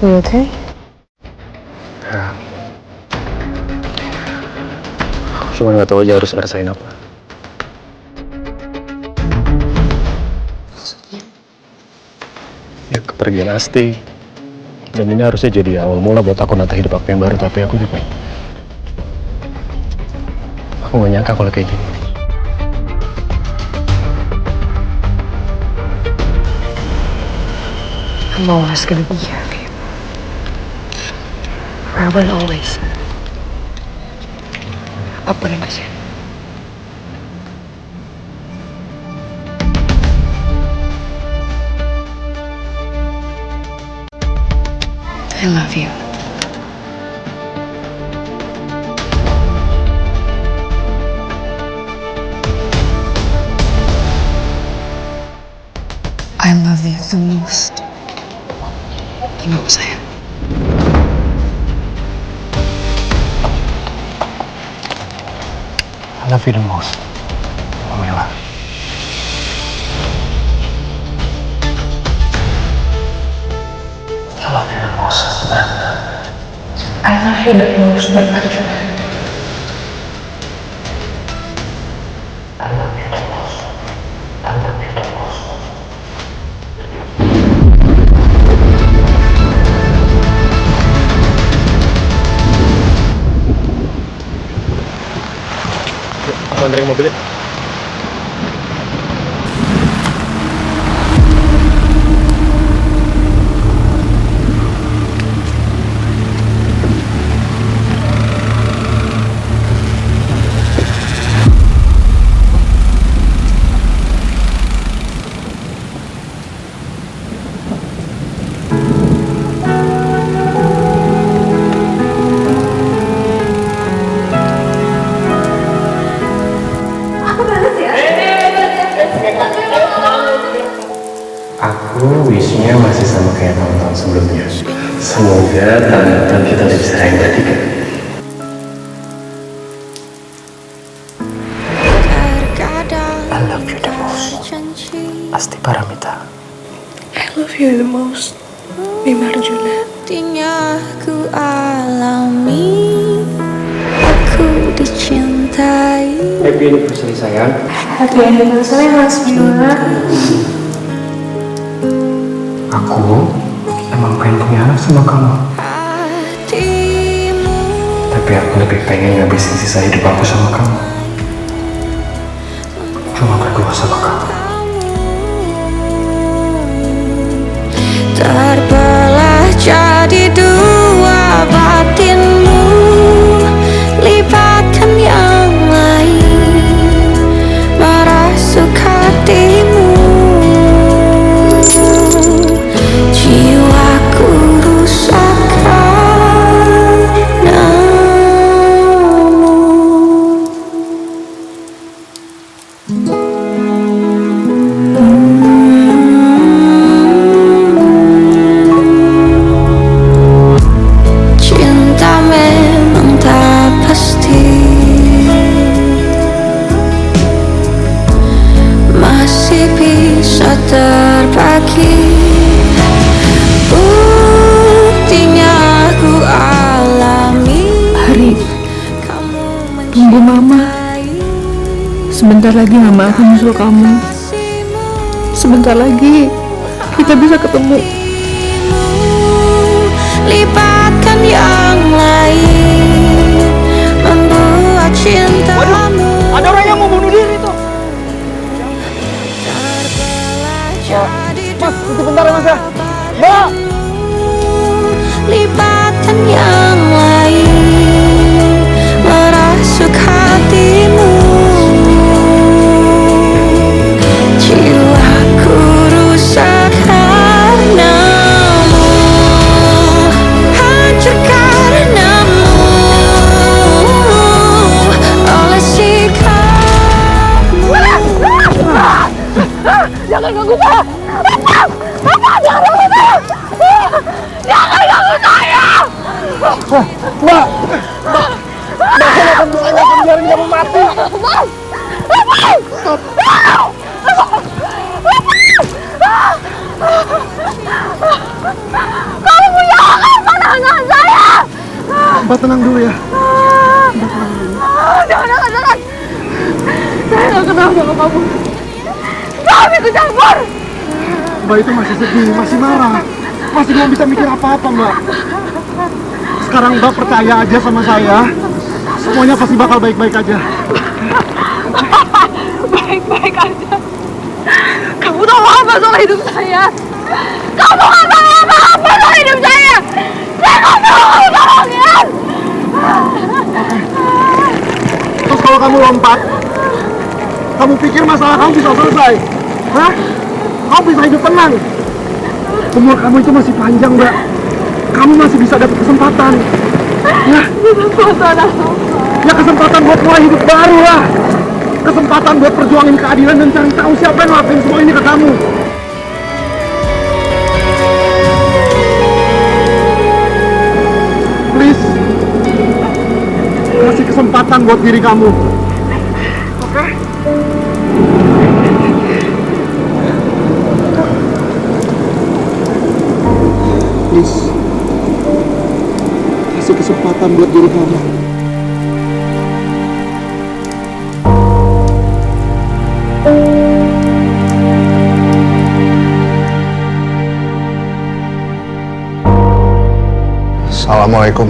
You okay? Ya. Cuma nggak tahu aja harus ngerasain apa. Ya kepergian Asti. Dan ini harusnya jadi awal mula buat aku nata hidup aku yang baru, tapi aku juga gak nyangka kalau kayak gini. I'm always gonna be here, babe. Forever and always. Apapun yang terjadi. I love you. I love you the most. Gimana sayang? I love you the most, Pamela. I love you the most, Amanda. I love you the most, Bernardo. I love you the most. I love you the most. Aku anterin mobilnya. Aku wishnya masih sama kayak tahun-tahun sebelumnya. Semoga tahun-tahun kita udah bisa sayang bertiga. I love you the most, Asti Paramita. I love you the most, Bima Arjuna. Sepertinya ku alami, aku dicintai. Happy anniversary sayang. Happy anniversary Mas Bima. Aku emang pengen punya anak sama kamu. Tapi aku lebih pengen ngabisin sisa hidup aku sama kamu. Cuma berdua sama kamu. Terbelah jadi dua batinmu, lipatkan yang lain, merasuk hatimu. Jiwaku rusak cinta memang tak pasti, masih bisa terbagi. Buktinya ku alami. Hari, tunggu mama. Sebentar lagi mama akan nyusul kamu. Sebentar lagi kita bisa ketemu. Lipatkan yang lain, membuat cintamu. Ada orang yang mau bunuh diri tuh. Mas, itu bentar ya mas ya. Mbak! Lipatkan yang lain, merasuk hatimu. Jiwaku rusak karenamu, hancur karenamu, oleh sikapmu. Jangan ganggu saya! Bapak, jangan ganggu saya! Jangan ganggu saya! Mbak! Mbak! Saya akan biarin kamu mati! Mas! Stop! Kamu punya hak jangan nahan saya! Mbak tenang dulu ya. Jangan nahan! Saya nggak kenal sama kamu. Kamu ikut campur! Mbak itu masih sedih, masih marah. Masih belum bisa mikir apa-apa, Mbak. Sekarang Mbak percaya aja sama saya. Semuanya pasti bakal baik-baik aja. Baik-baik aja. Kamu tahu apa soal hidup saya? Kamu nggak tahu apa-apa soal hidup saya. Saya nggak tahu kamu tolongin. Terus kalau kamu lompat, kamu pikir masalah kamu bisa selesai? Hah? Kamu bisa hidup tenang? Umur kamu itu masih panjang, Mbak. Kamu masih bisa dapat kesempatan. Ya, Kesempatan apa? ya kesempatan buat mulai hidup baru lah. Kesempatan buat perjuangin keadilan dan cari tahu siapa yang ngelakuin semua ini ke kamu. Please, kasih kesempatan buat diri kamu. Oke? Please, kasih kesempatan buat diri kamu. Assalamualaikum.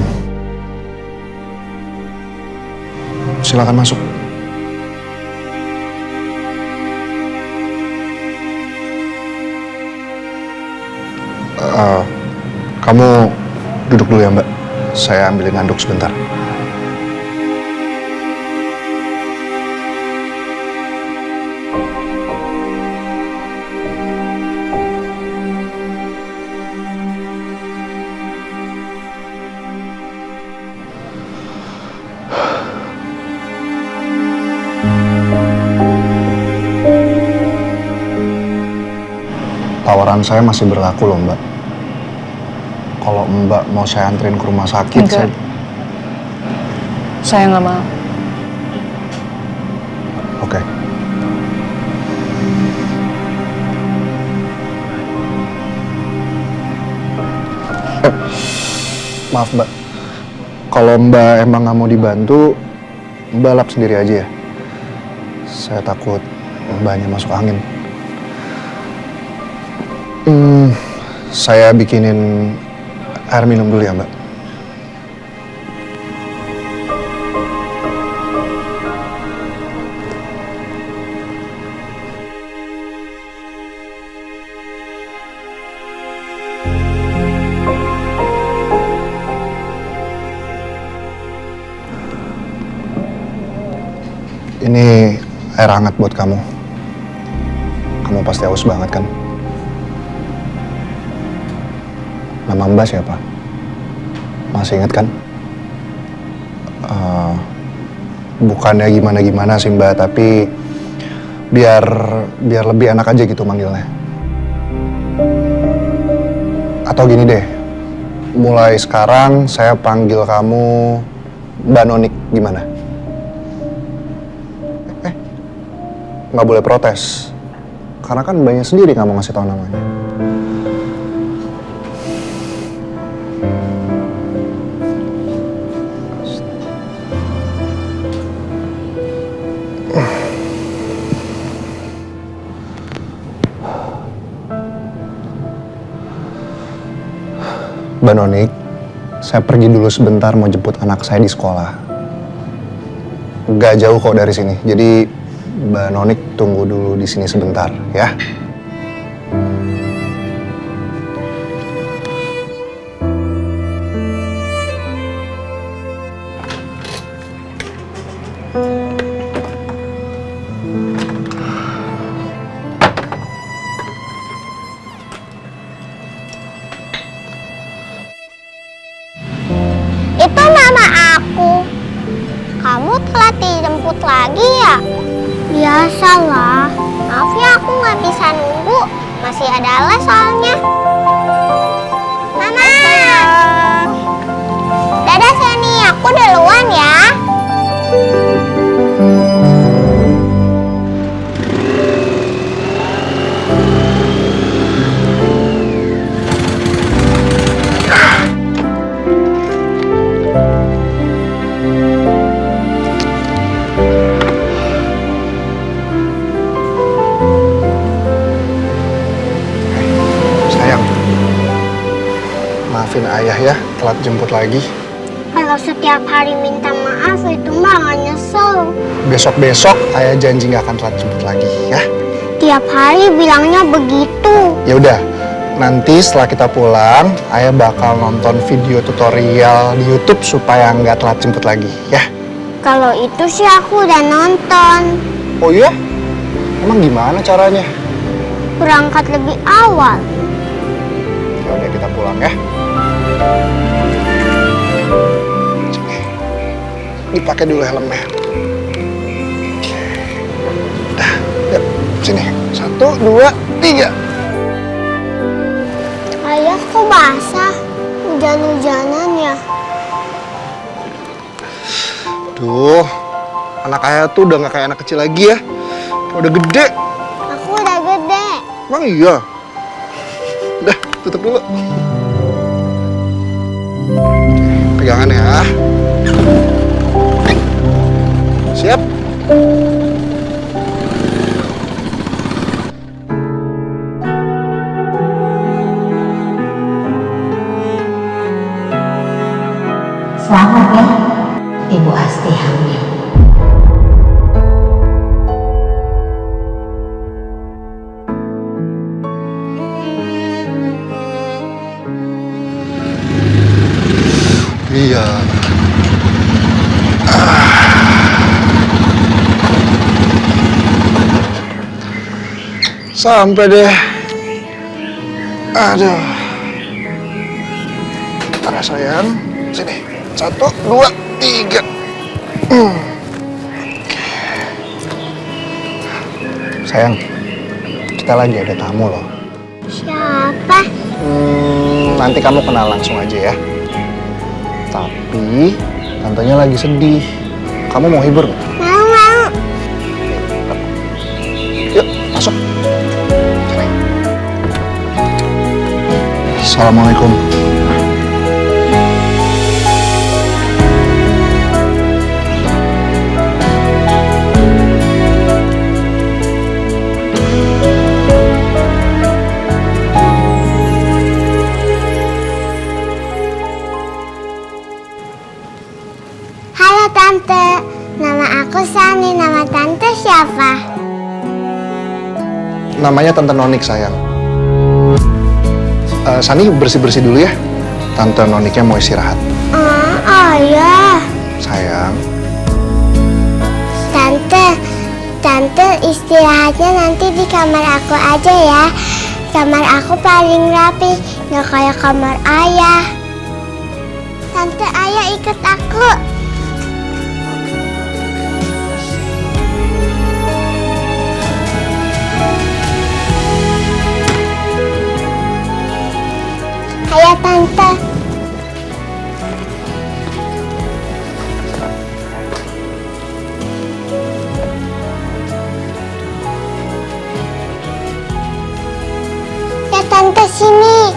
Silakan masuk. Kamu duduk dulu ya, Mbak. Saya ambilin handuk sebentar. Tawaran saya masih berlaku loh, Mbak. Kalau Mbak mau saya anterin ke rumah sakit, Enggak. Saya nggak mau. Oke. Maaf, Mbak. Kalau Mbak emang nggak mau dibantu, Mbak lap sendiri aja ya. Saya takut Mbaknya masuk angin. Saya bikinin air minum dulu ya, Mbak. Ini air hangat buat kamu. Kamu pasti haus banget kan? Nama Mbak siapa? Masih ingat kan? Bukannya gimana-gimana sih Mbak, tapi biar lebih enak aja gitu manggilnya. Atau gini deh, mulai sekarang saya panggil kamu Mbak Nonik, gimana? Nggak boleh protes, karena kan Mbaknya sendiri nggak mau ngasih tahu namanya. Mbak Nonik, saya pergi dulu sebentar mau jemput anak saya di sekolah. Gak jauh kok dari sini, jadi Mbak Nonik tunggu dulu di sini sebentar, ya. Itu mama aku. Kamu telat dijemput lagi ya? Biasalah. Maaf ya aku nggak bisa nunggu. Masih ada les soalnya. Mama. Dadah Seni, aku duluan ya. telat jemput lagi. Kalau setiap hari minta maaf itu mah nggak nyesel. Besok-besok ayah janji nggak akan telat jemput lagi, ya. Tiap hari bilangnya begitu. Ya udah, nanti setelah kita pulang, ayah bakal nonton video tutorial di YouTube supaya nggak telat jemput lagi, ya. Kalau itu sih aku udah nonton. Oh iya? Emang gimana caranya? Berangkat lebih awal. Ya udah kita pulang ya. Sini. Dipakai dulu helmnya. Oke. Dah, yuk. Sini. 1, 2, 3. Ayah kok basah? Hujan-hujanan ya? Duh, anak ayah tuh udah nggak kayak anak kecil lagi ya. Udah gede. Aku udah gede. Emang iya? Udah, tutup dulu. Pegangan ya. Siap? Selamat ya, Ibu Asti hamil. Iya. Sampai deh. Aduh. Tara sayang, sini. 1, 2, 3. Sayang, kita lagi ada tamu loh. Siapa? Nanti kamu kenal langsung aja ya. Tapi tantenya lagi sedih. Kamu mau hibur nggak? Mau. Yuk, masuk. Assalamualaikum. Halo Tante, nama aku Sani. Nama Tante siapa? Namanya Tante Nonik sayang. Sani bersih-bersih dulu ya. Tante Noniknya mau istirahat. Ayah. Sayang. Tante istirahatnya nanti di kamar aku aja ya. Kamar aku paling rapi, nggak kayak kamar ayah. Tante, ayah ikut aku. Ayo Tante. Ya Tante sini.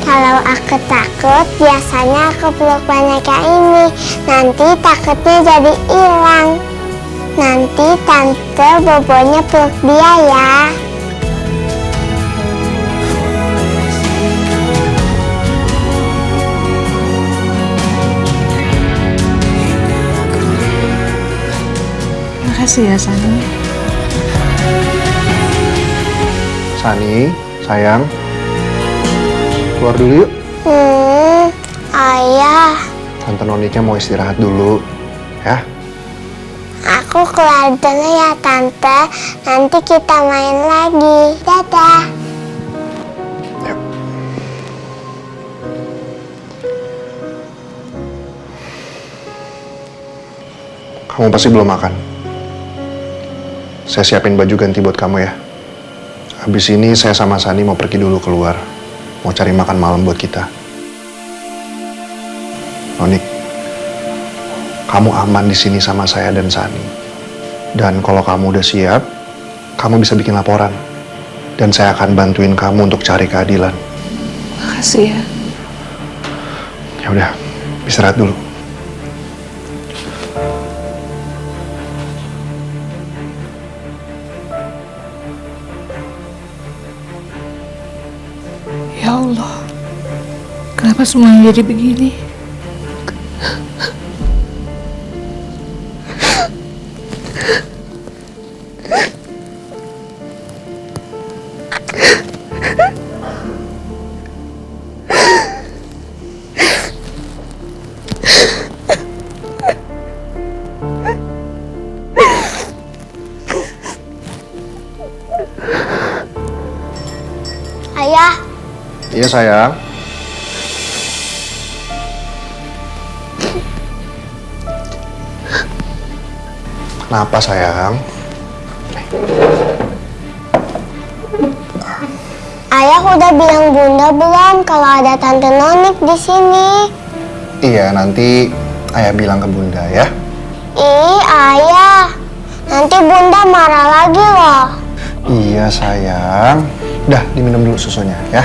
Kalau aku takut, biasanya aku peluk boneka ini. Nanti takutnya jadi hilang. Nanti Tante bobonya peluk dia ya. Makasih ya, Sani. Sani, sayang. Keluar dulu yuk. Ayah. Tante Noniknya mau istirahat dulu, ya. Aku keluar dulu ya Tante. Nanti kita main lagi. Dadah. Yuk. Kamu pasti belum makan. Saya siapin baju ganti buat kamu ya. Habis ini saya sama Sani mau pergi dulu keluar. Mau cari makan malam buat kita. Nonik, kamu aman di sini sama saya dan Sani. Dan kalau kamu udah siap, kamu bisa bikin laporan. Dan saya akan bantuin kamu untuk cari keadilan. Makasih ya. Ya udah, istirahat dulu. Ya Allah, kenapa semuanya jadi begini? Ayah, Iya sayang. Kenapa sayang? Ayah udah bilang Bunda belum kalau ada Tante Nonik di sini? Iya, nanti ayah bilang ke Bunda ya. Ih, Ayah. Nanti Bunda marah lagi loh. Iya sayang. Udah, diminum dulu susunya ya.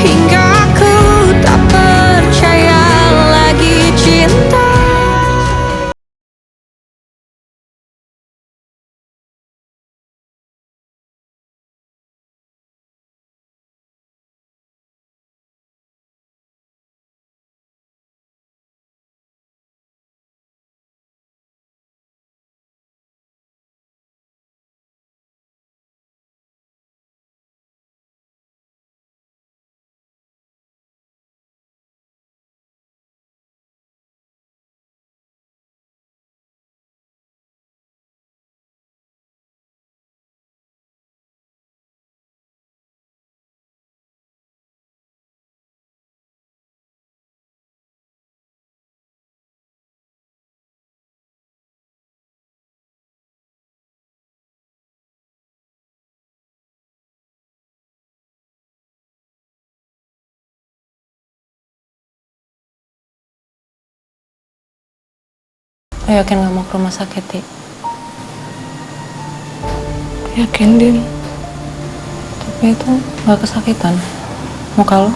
Hingga aku tak percaya lagi cinta. Lo yakin gak mau ke rumah sakit, Ti? Yakin, Din. Tapi itu gak kesakitan. Muka lo?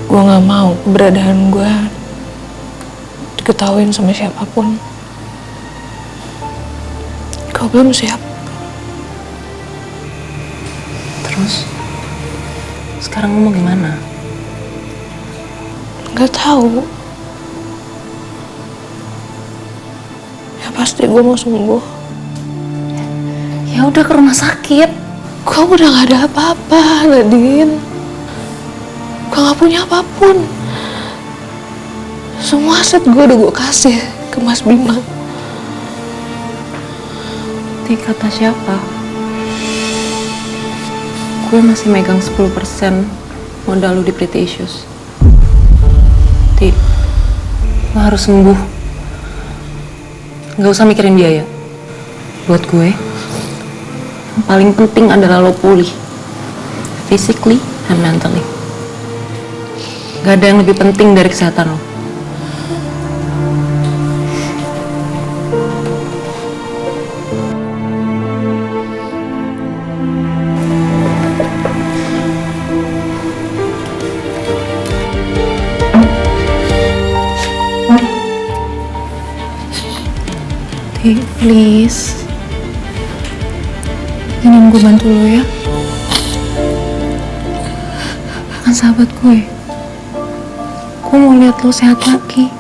Gue gak mau keberadaan gue diketahuin sama siapapun. Kau belum siap. Terus? Sekarang lo mau gimana? Gak tahu. Ya pasti gue mau sembuh. Ya udah ke rumah sakit. Gue udah gak ada apa-apa, Nadine. Gue gak punya apapun. Semua aset gue udah gue kasih ke Mas Bima. Ti, kata siapa? Gue masih megang 10% modal lu di Pretty Issues. Ti, lo harus sembuh. Gak usah mikirin biaya. Buat gue, yang paling penting adalah lo pulih. Physically and mentally. Gak ada yang lebih penting dari kesehatan lo. Hey, please. Jangan gue bantu lo ya. Kan sahabat gue. Gue mau lihat lo sehat lagi.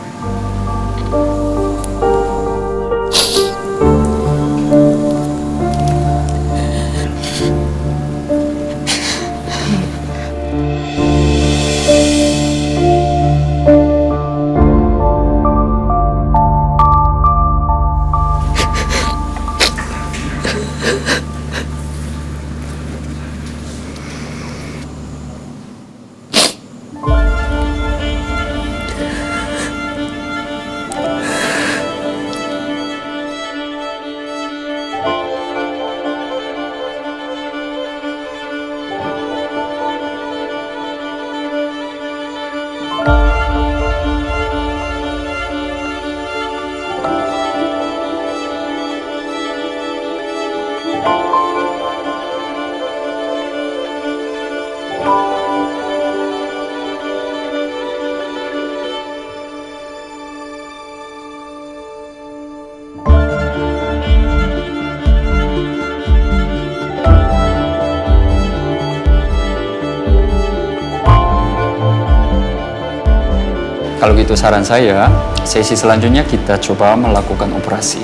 Kalau gitu saran saya, sesi selanjutnya kita coba melakukan operasi.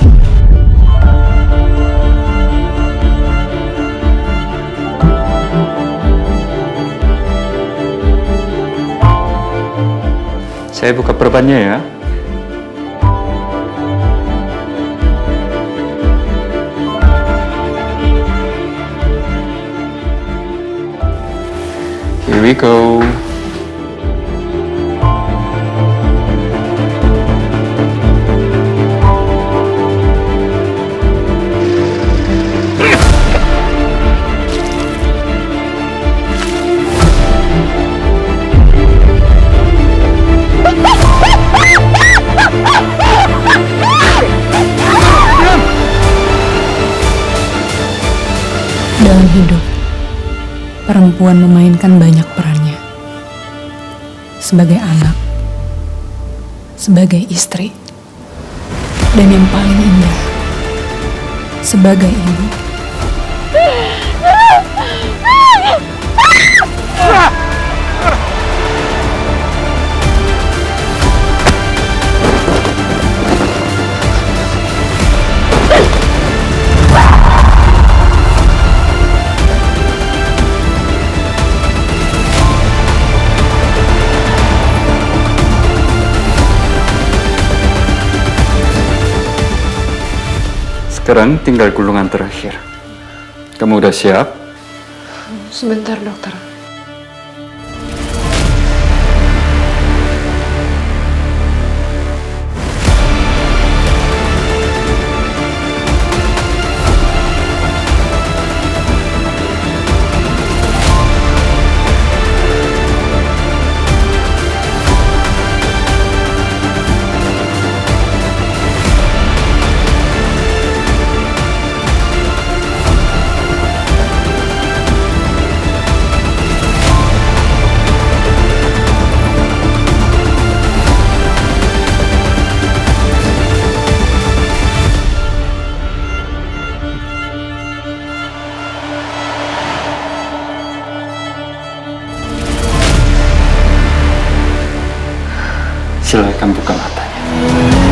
Saya buka perbannya ya. Here we go. Dalam hidup, perempuan memainkan banyak perannya. Sebagai anak, sebagai istri, dan yang paling indah, sebagai ibu. Sekarang tinggal gulungan terakhir. Kamu udah siap? Sebentar, dokter. Silakan buka matanya.